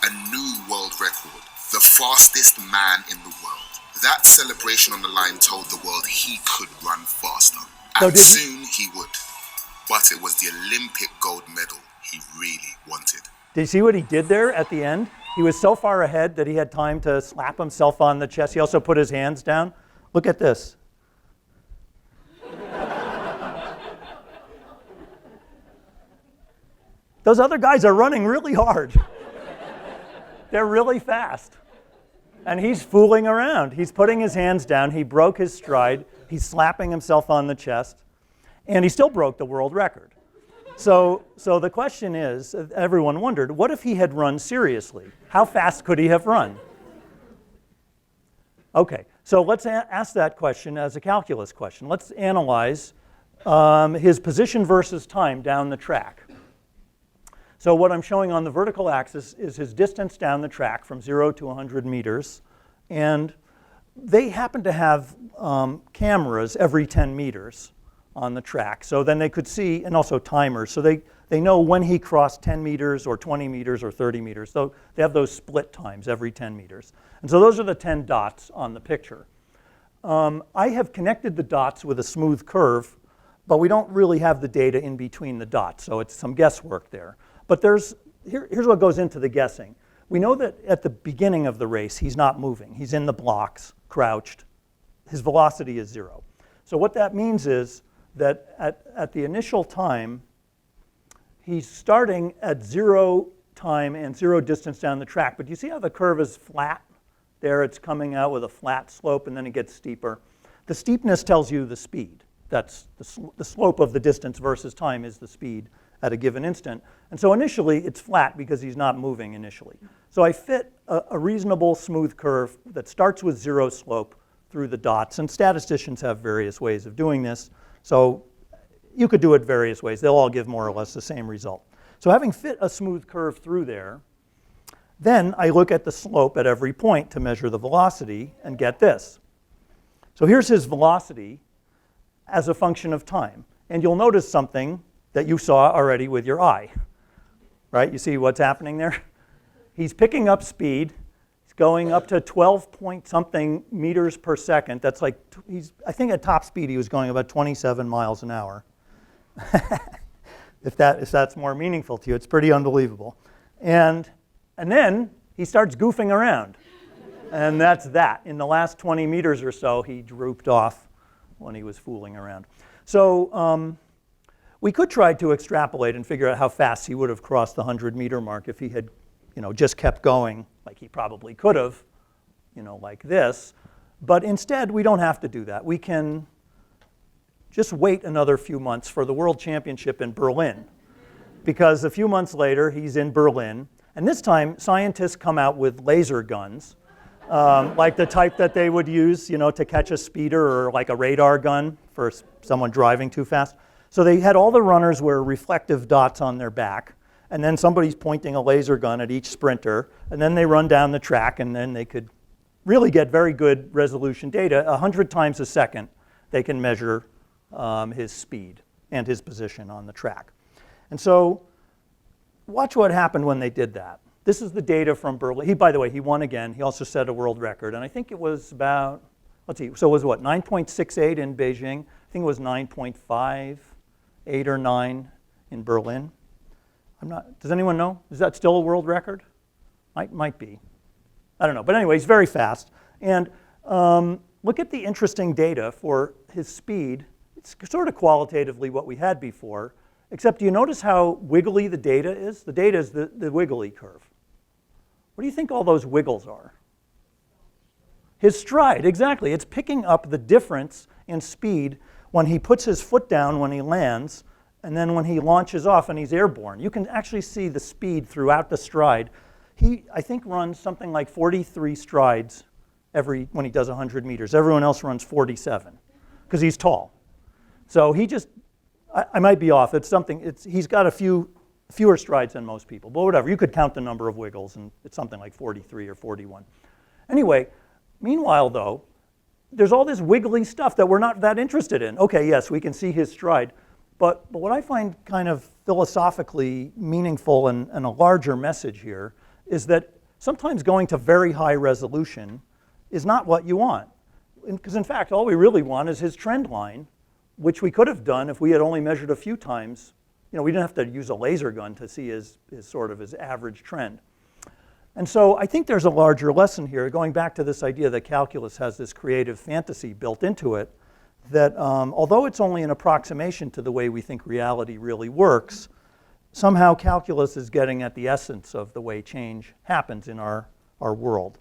a new world record. The fastest man in the world. That celebration on the line told the world he could run faster. And soon he would. But it was the Olympic gold medal he really wanted. Did you see what he did there at the end? He was so far ahead that he had time to slap himself on the chest. He also put his hands down. Look at this. Those other guys are running really hard. They're really fast. And he's fooling around. He's putting his hands down. He broke his stride. He's slapping himself on the chest. And he still broke the world record. So the question is, everyone wondered, what if he had run seriously? How fast could he have run? Okay, so let's ask that question as a calculus question. Let's analyze his position versus time down the track. So what I'm showing on the vertical axis is his distance down the track from 0 to 100 meters. And they happen to have cameras every 10 meters on the track. So then they could see, and also timers. So they know when he crossed 10 meters or 20 meters or 30 meters. So they have those split times every 10 meters. And so those are the 10 dots on the picture. I have connected the dots with a smooth curve, but we don't really have the data in between the dots, so it's some guesswork there. But here's what goes into the guessing. We know that at the beginning of the race, he's not moving. He's in the blocks, crouched. His velocity is 0. So what that means is that at the initial time, he's starting at 0 time and 0 distance down the track. But you see how the curve is flat? There it's coming out with a flat slope, and then it gets steeper. The steepness tells you the speed. That's the slope of the distance versus time is the speed at a given instant. And so initially, it's flat because he's not moving initially. So I fit a reasonable smooth curve that starts with 0 slope through the dots. And statisticians have various ways of doing this. So you could do it various ways. They'll all give more or less the same result. So having fit a smooth curve through there, then I look at the slope at every point to measure the velocity and get this. So here's his velocity as a function of time. And you'll notice something that you saw already with your eye, right? You see what's happening there? He's picking up speed. He's going up to 12 point something meters per second. That's like, I think at top speed he was going about 27 miles an hour. If that's more meaningful to you, it's pretty unbelievable. And then he starts goofing around. And that's that. In the last 20 meters or so, he drooped off when he was fooling around. So we could try to extrapolate and figure out how fast he would have crossed the 100-meter mark if he had, just kept going like he probably could have, like this. But instead, we don't have to do that. We can just wait another few months for the World Championship in Berlin. Because a few months later, he's in Berlin. And this time, scientists come out with laser guns, like the type that they would use, to catch a speeder, or like a radar gun for someone driving too fast. So they had all the runners wear reflective dots on their back, and then somebody's pointing a laser gun at each sprinter, and then they run down the track, and then they could really get very good resolution data. 100 times a second, they can measure his speed and his position on the track. And so watch what happened when they did that. This is the data from Berlin. By the way, he won again. He also set a world record. And I think it was about, so it was what, 9.68 in Beijing. I think it was 9.5, 8 or 9 in Berlin. Does anyone know? Is that still a world record? Might be. I don't know. But anyway, he's very fast. And look at the interesting data for his speed. It's sort of qualitatively what we had before. Except do you notice how wiggly the data is? The data is the wiggly curve. What do you think all those wiggles are? His stride, exactly. It's picking up the difference in speed when he puts his foot down when he lands, and then when he launches off and he's airborne. You can actually see the speed throughout the stride. He, I think, runs something like 43 strides when he does 100 meters. Everyone else runs 47 because he's tall. So he just, I might be off. He's got fewer strides than most people, but whatever. You could count the number of wiggles, and it's something like 43 or 41. Anyway, meanwhile, though, there's all this wiggly stuff that we're not that interested in. Okay, yes, we can see his stride, but what I find kind of philosophically meaningful and a larger message here is that sometimes going to very high resolution is not what you want. Because in fact, all we really want is his trend line, which we could have done if we had only measured a few times. We didn't have to use a laser gun to see his average trend. And so I think there's a larger lesson here, going back to this idea that calculus has this creative fantasy built into it, that although it's only an approximation to the way we think reality really works, somehow calculus is getting at the essence of the way change happens in our world.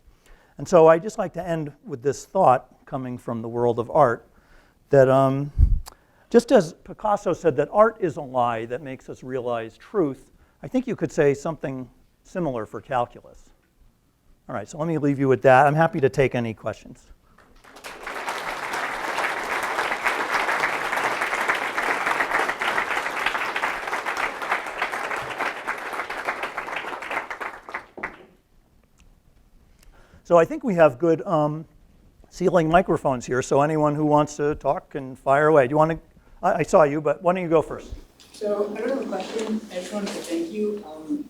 And so I'd just like to end with this thought coming from the world of art, that just as Picasso said that art is a lie that makes us realize truth, I think you could say something similar for calculus. All right, so let me leave you with that. I'm happy to take any questions. So I think we have good ceiling microphones here, so anyone who wants to talk can fire away. Do you want to? I saw you, but why don't you go first? So I don't have a question. I just wanted to thank you.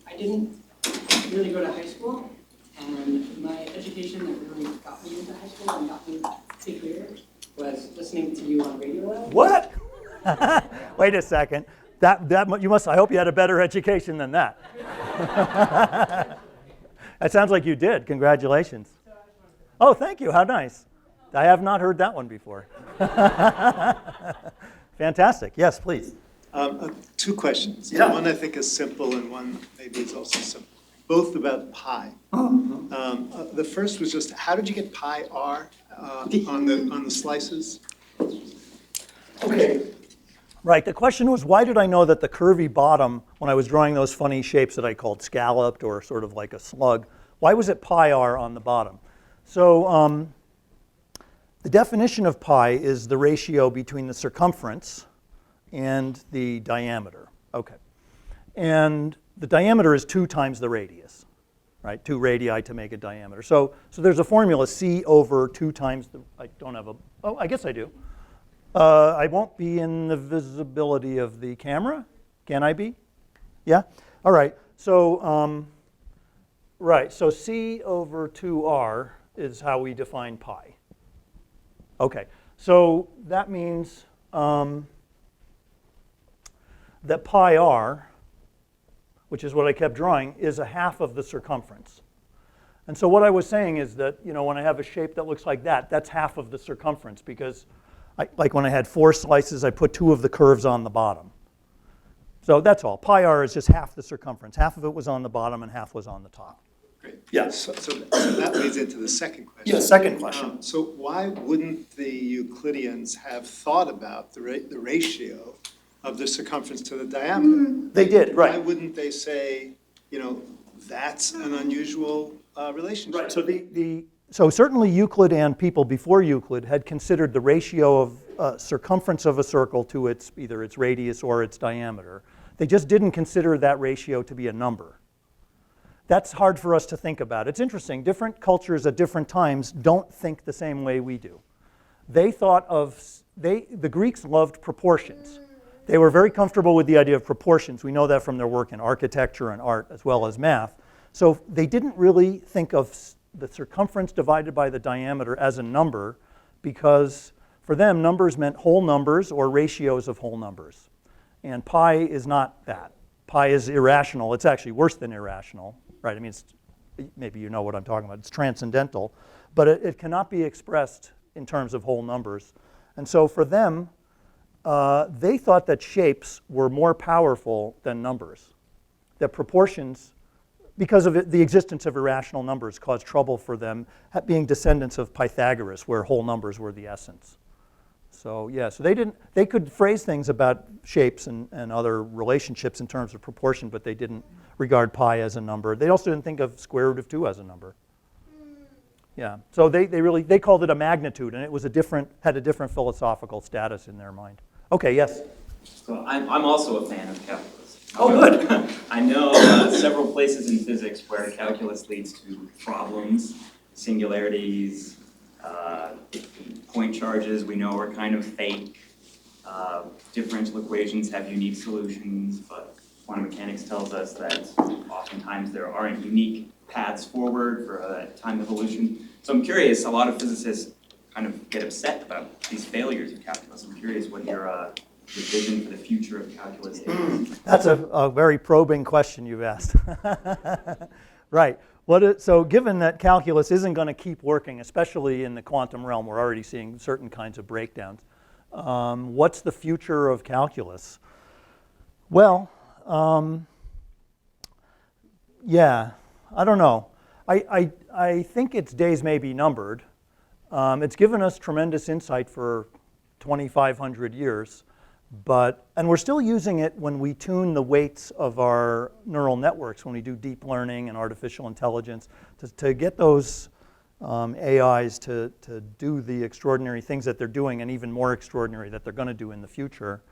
I didn't really go to high school, and my education that really got me into high school and got me here was listening to you on Radio Lab. What? Wait a second. You must. I hope you had a better education than that. That sounds like you did. Congratulations. Oh, thank you. How nice. I have not heard that one before. Fantastic. Yes, please. Two questions. Yeah. One I think is simple, and one maybe is also simple. Both about pi. The first was just how did you get pi r on the slices? Okay. Right. The question was, why did I know that the curvy bottom, when I was drawing those funny shapes that I called scalloped or sort of like a slug, why was it pi r on the bottom? So the definition of pi is the ratio between the circumference and the diameter. Okay. And the diameter is 2 times the radius, right? 2 radii to make a diameter. So there's a formula, c over 2 times the, I don't have a, oh, I guess I do. I won't be in the visibility of the camera. Can I be? Yeah? All right. So, so c over 2r is how we define pi. Okay. So that means that pi r, which is what I kept drawing, is a half of the circumference. And so what I was saying is that, when I have a shape that looks like that, that's half of the circumference, because like when I had 4 slices, I put 2 of the curves on the bottom. So that's all. Pi r is just half the circumference. Half of it was on the bottom and half was on the top. Great. Yes. So that leads into the second question. Yes, second question. So why wouldn't the Euclideans have thought about the ratio of the circumference to the diameter? They did, Why right. wouldn't they say, that's an unusual relationship? Right. So certainly Euclid and people before Euclid had considered the ratio of circumference of a circle to either its radius or its diameter. They just didn't consider that ratio to be a number. That's hard for us to think about. It's interesting. Different cultures at different times don't think the same way we do. They thought the Greeks loved proportions. They were very comfortable with the idea of proportions. We know that from their work in architecture and art as well as math. So they didn't really think of the circumference divided by the diameter as a number, because for them numbers meant whole numbers or ratios of whole numbers. And pi is not that. Pi is irrational. It's actually worse than irrational, right? I mean, maybe you know what I'm talking about. It's transcendental, but it cannot be expressed in terms of whole numbers. And so for them, they thought that shapes were more powerful than numbers, that proportions, because of the existence of irrational numbers, caused trouble for them, being descendants of Pythagoras, where whole numbers were the essence. So yeah, so they could phrase things about shapes and other relationships in terms of proportion, but they didn't regard pi as a number. They also didn't think of square root of 2 as a number. Yeah, so they called it a magnitude, and it was had a different philosophical status in their mind. Okay, yes? So I'm also a fan of calculus. Oh, good. I know several places in physics where calculus leads to problems, singularities, point charges we know are kind of fake. Differential equations have unique solutions, but quantum mechanics tells us that oftentimes there aren't unique paths forward for time evolution. So I'm curious, a lot of physicists kind of get upset about these failures of calculus. I'm curious what your vision for the future of calculus is. That's a very probing question you've asked. Right. So given that calculus isn't going to keep working, especially in the quantum realm, we're already seeing certain kinds of breakdowns. What's the future of calculus? Well, yeah, I don't know. I think its days may be numbered. It's given us tremendous insight for 2,500 years. And we're still using it when we tune the weights of our neural networks, when we do deep learning and artificial intelligence, to get those AIs to do the extraordinary things that they're doing, and even more extraordinary that they're going to do in the future.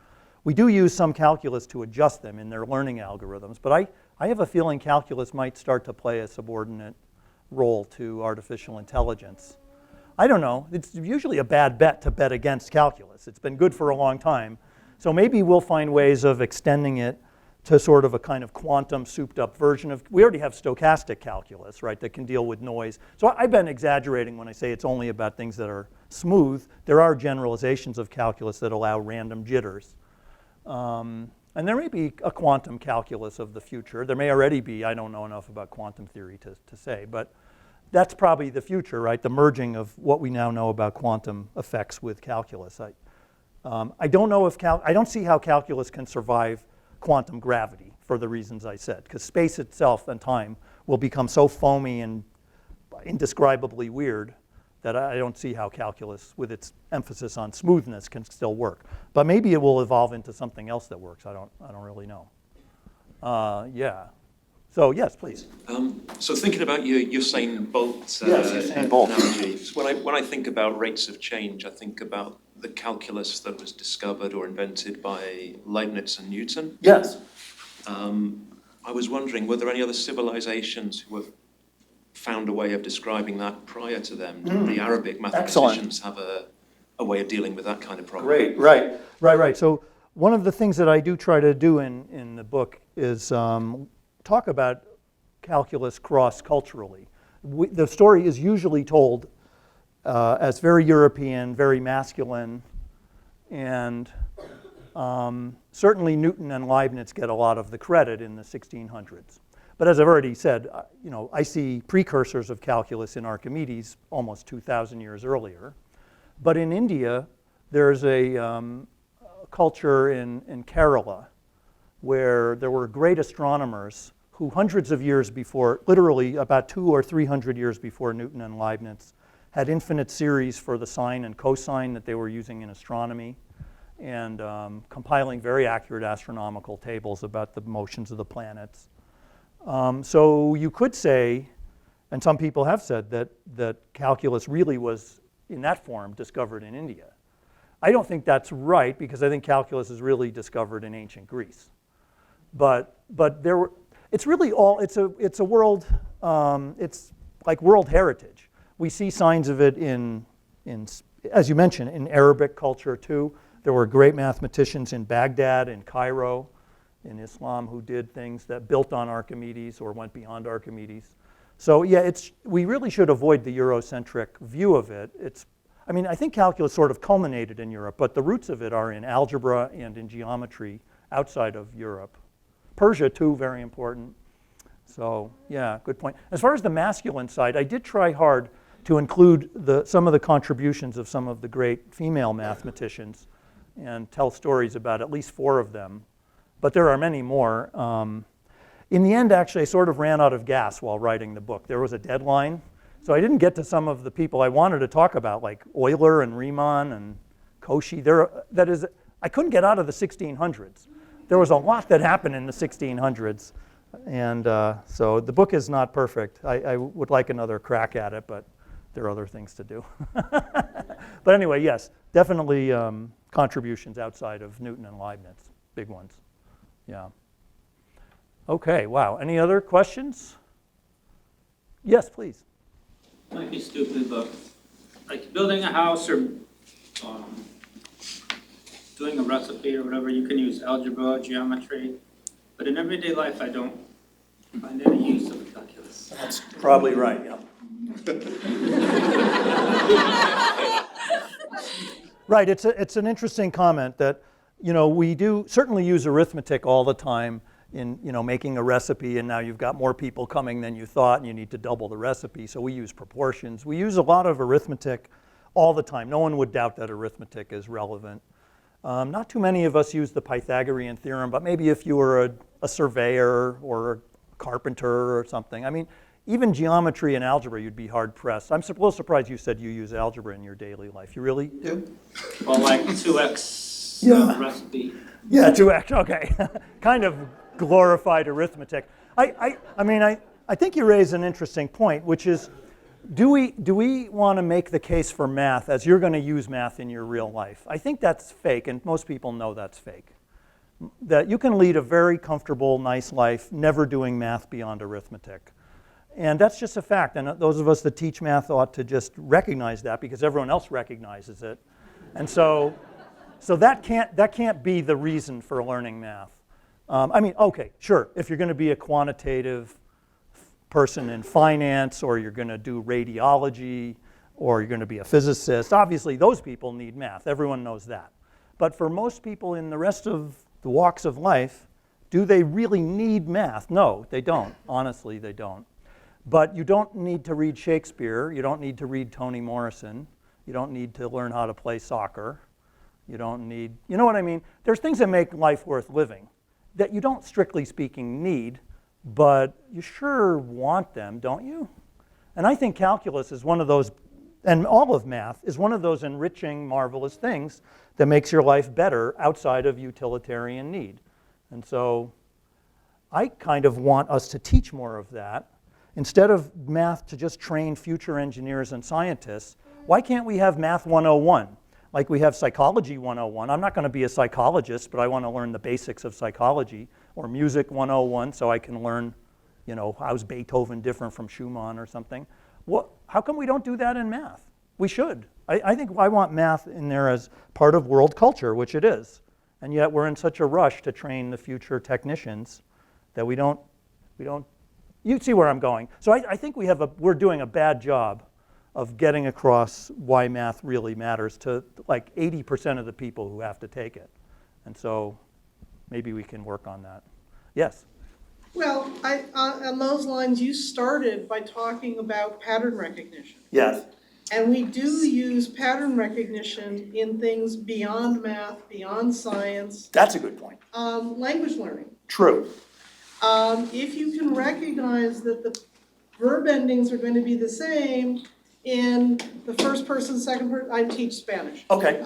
We do use some calculus to adjust them in their learning algorithms, but I have a feeling calculus might start to play a subordinate role to artificial intelligence. I don't know. It's usually a bad bet to bet against calculus. It's been good for a long time. So maybe we'll find ways of extending it to sort of a kind of quantum souped up version of, we already have stochastic calculus, right, that can deal with noise. So I've been exaggerating when I say it's only about things that are smooth, there are generalizations of calculus that allow random jitters. And there may be a quantum calculus of the future. There may already be. I don't know enough about quantum theory to say, but that's probably the future, right? The merging of what we now know about quantum effects with calculus. I don't know if I don't see how calculus can survive quantum gravity for the reasons I said, because space itself and time will become so foamy and indescribably weird that I don't see how calculus, with its emphasis on smoothness, can still work. But maybe it will evolve into something else that works. I don't really know. Yeah. So yes, please. So thinking about your Usain Bolt Usain Bolt. analogy, when I think about rates of change, I think about the calculus that was discovered or invented by Leibniz and Newton. Yes. I was wondering, were there any other civilizations who have found a way of describing that prior to them? Did the Arabic mathematicians have a way of dealing with that kind of problem? Great, right. So one of the things that I do try to do in the book is talk about calculus cross-culturally. The story is usually told as very European, very masculine, and certainly Newton and Leibniz get a lot of the credit in the 1600s. But as I've already said, I see precursors of calculus in Archimedes almost 2,000 years earlier. But in India, there's a culture in Kerala where there were great astronomers who hundreds of years before, literally about 200 or 300 years before Newton and Leibniz, had infinite series for the sine and cosine that they were using in astronomy, and compiling very accurate astronomical tables about the motions of the planets. So you could say, and some people have said, that calculus really was, in that form, discovered in India. I don't think that's right, because I think calculus is really discovered in ancient Greece. But it's really it's a world, it's like world heritage. We see signs of it in, as you mentioned, in Arabic culture too. There were great mathematicians in Baghdad, in Cairo, in Islam, who did things that built on Archimedes or went beyond Archimedes. So yeah, we really should avoid the Eurocentric view of it. I think calculus sort of culminated in Europe, but the roots of it are in algebra and in geometry outside of Europe. Persia too, very important. So yeah, good point. As far as the masculine side, I did try hard to include some of the contributions of some of the great female mathematicians and tell stories about at least 4 of them. But there are many more. In the end, actually, I sort of ran out of gas while writing the book. There was a deadline, so I didn't get to some of the people I wanted to talk about, like Euler and Riemann and Cauchy. I couldn't get out of the 1600s. There was a lot that happened in the 1600s, and so the book is not perfect. I would like another crack at it, but there are other things to do. But anyway, yes, definitely contributions outside of Newton and Leibniz, big ones. Yeah. Okay, wow. Any other questions? Yes, please. Might be stupid, but like building a house or doing a recipe or whatever, you can use algebra, geometry. But in everyday life, I don't find any use of calculus. That's probably right, yeah. Right, it's an interesting comment that, we do certainly use arithmetic all the time in, making a recipe, and now you've got more people coming than you thought, and you need to double the recipe, so we use proportions. We use a lot of arithmetic all the time. No one would doubt that arithmetic is relevant. Not too many of us use the Pythagorean theorem, but maybe if you were a surveyor or a carpenter or something. I mean, even geometry and algebra, you'd be hard-pressed. I'm a little surprised you said you use algebra in your daily life. You really do? Well, like 2x recipe. Yeah, 2x, okay. Kind of glorified arithmetic. I think you raise an interesting point, which is, do we want to make the case for math as you're going to use math in your real life? I think that's fake, and most people know that's fake. That you can lead a very comfortable, nice life never doing math beyond arithmetic. And that's just a fact, and those of us that teach math ought to just recognize that, because everyone else recognizes it. And so that can't be the reason for learning math. Okay, sure, if you're going to be a quantitative person in finance, or you're going to do radiology, or you're going to be a physicist. Obviously, those people need math. Everyone knows that. But for most people in the rest of the walks of life, do they really need math? No, they don't. Honestly, they don't. But you don't need to read Shakespeare. You don't need to read Toni Morrison. You don't need to learn how to play soccer. You don't need, you know what I mean? There's things that make life worth living that you don't, strictly speaking, need, but you sure want them, don't you? And I think calculus is one of those, and all of math is one of those enriching, marvelous things that makes your life better outside of utilitarian need. And so I kind of want us to teach more of that. Instead of math to just train future engineers and scientists, why can't we have Math 101? Like we have Psychology 101. I'm not going to be a psychologist, but I want to learn the basics of psychology. Or Music 101, so I can learn, you know, how's Beethoven different from Schumann or something. How come we don't do that in math? We should. I think I want math in there as part of world culture, which it is. And yet we're in such a rush to train the future technicians that we don't, you see where I'm going. So I think we're doing a bad job of getting across why math really matters to like 80% of the people who have to take it. And so maybe we can work on that. Yes? Well, on those lines, you started by talking about pattern recognition. Yes. And we do use pattern recognition in things beyond math, beyond science. That's a good point. Language learning. True. If you can recognize that the verb endings are going to be the same in the first person, second person, I teach Spanish. Okay.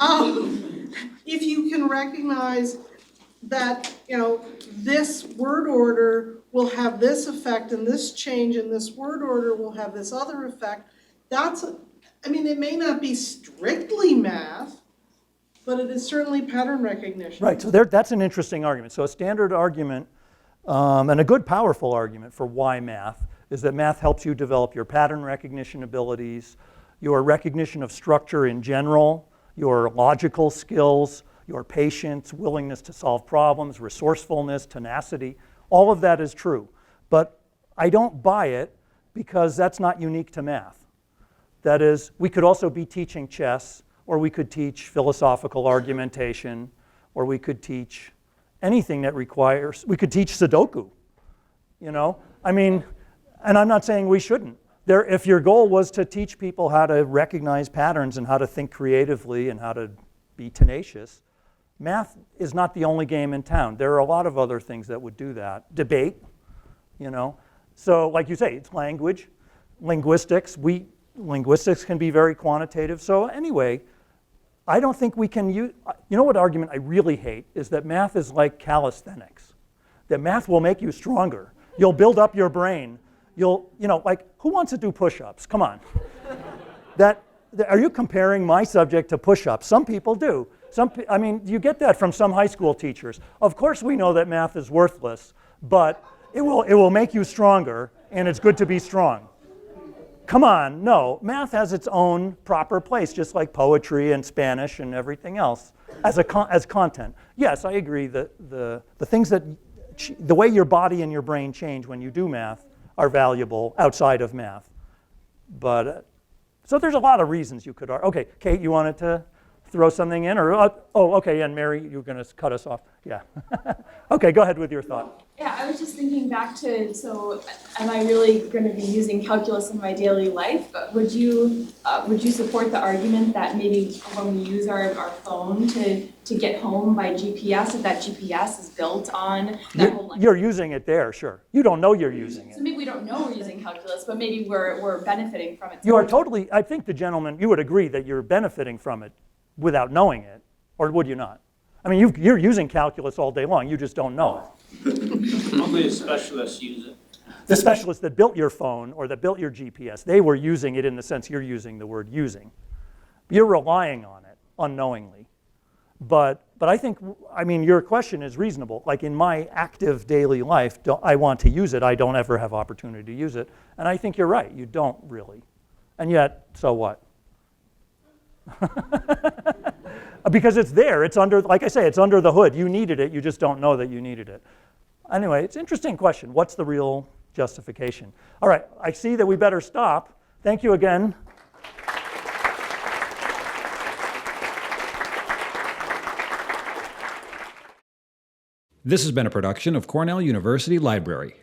If you can recognize that, you know, this word order will have this effect and this change in this word order will have this other effect, I mean, it may not be strictly math, but it is certainly pattern recognition. Right, so that's an interesting argument. So a standard argument, and a good powerful argument for why math, is that math helps you develop your pattern recognition abilities, your recognition of structure in general, your logical skills, your patience, willingness to solve problems, resourcefulness, tenacity. All of that is true. But I don't buy it because that's not unique to math. That is, we could also be teaching chess, or we could teach philosophical argumentation, or we could teach anything that requires, we could teach Sudoku, you know? I mean, and I'm not saying we shouldn't. If your goal was to teach people how to recognize patterns and how to think creatively and how to be tenacious, math is not the only game in town. There are a lot of other things that would do that. Debate, you know? So like you say, it's language, linguistics. Linguistics can be very quantitative. So anyway, I don't think we can use, you know what argument I really hate is that math is like calisthenics. That math will make you stronger. You'll build up your brain. You know, like, who wants to do push-ups? Come on. Are you comparing my subject to push-ups? Some people do. I mean, you get that from some high school teachers. Of course we know that math is worthless, but it will make you stronger, and it's good to be strong. Come on, no. Math has its own proper place, just like poetry and Spanish and everything else, as content. Yes, I agree that the things that, the way your body and your brain change when you do math are valuable outside of math. But, so there's a lot of reasons you could argue. Okay, Kate, you wanted to throw something in? Or, okay, and Mary, you were going to cut us off. Yeah. Okay, go ahead with your thought. Yeah, I was just thinking back to, so am I really going to be using calculus in my daily life? But would you support the argument that maybe when we use our phone to get home by GPS, if that GPS is built on that whole language? You're using it there, sure. You don't know you're using it. So maybe we don't know we're using calculus, but maybe we're benefiting from it. You are totally, I think the gentleman, you would agree that you're benefiting from it without knowing it, or would you not? I mean, you're using calculus all day long, you just don't know it. Only the specialists use it. The specialists that built your phone or that built your GPS, they were using it in the sense you're using the word using. You're relying on it unknowingly. But I think, I mean, your question is reasonable. Like in my active daily life, I want to use it. I don't ever have opportunity to use it. And I think you're right, you don't really. And yet, so what? Because it's there, it's under, like I say, it's under the hood. You needed it, you just don't know that you needed it. Anyway, it's an interesting question. What's the real justification? All right, I see that we better stop. Thank you again. This has been a production of Cornell University Library.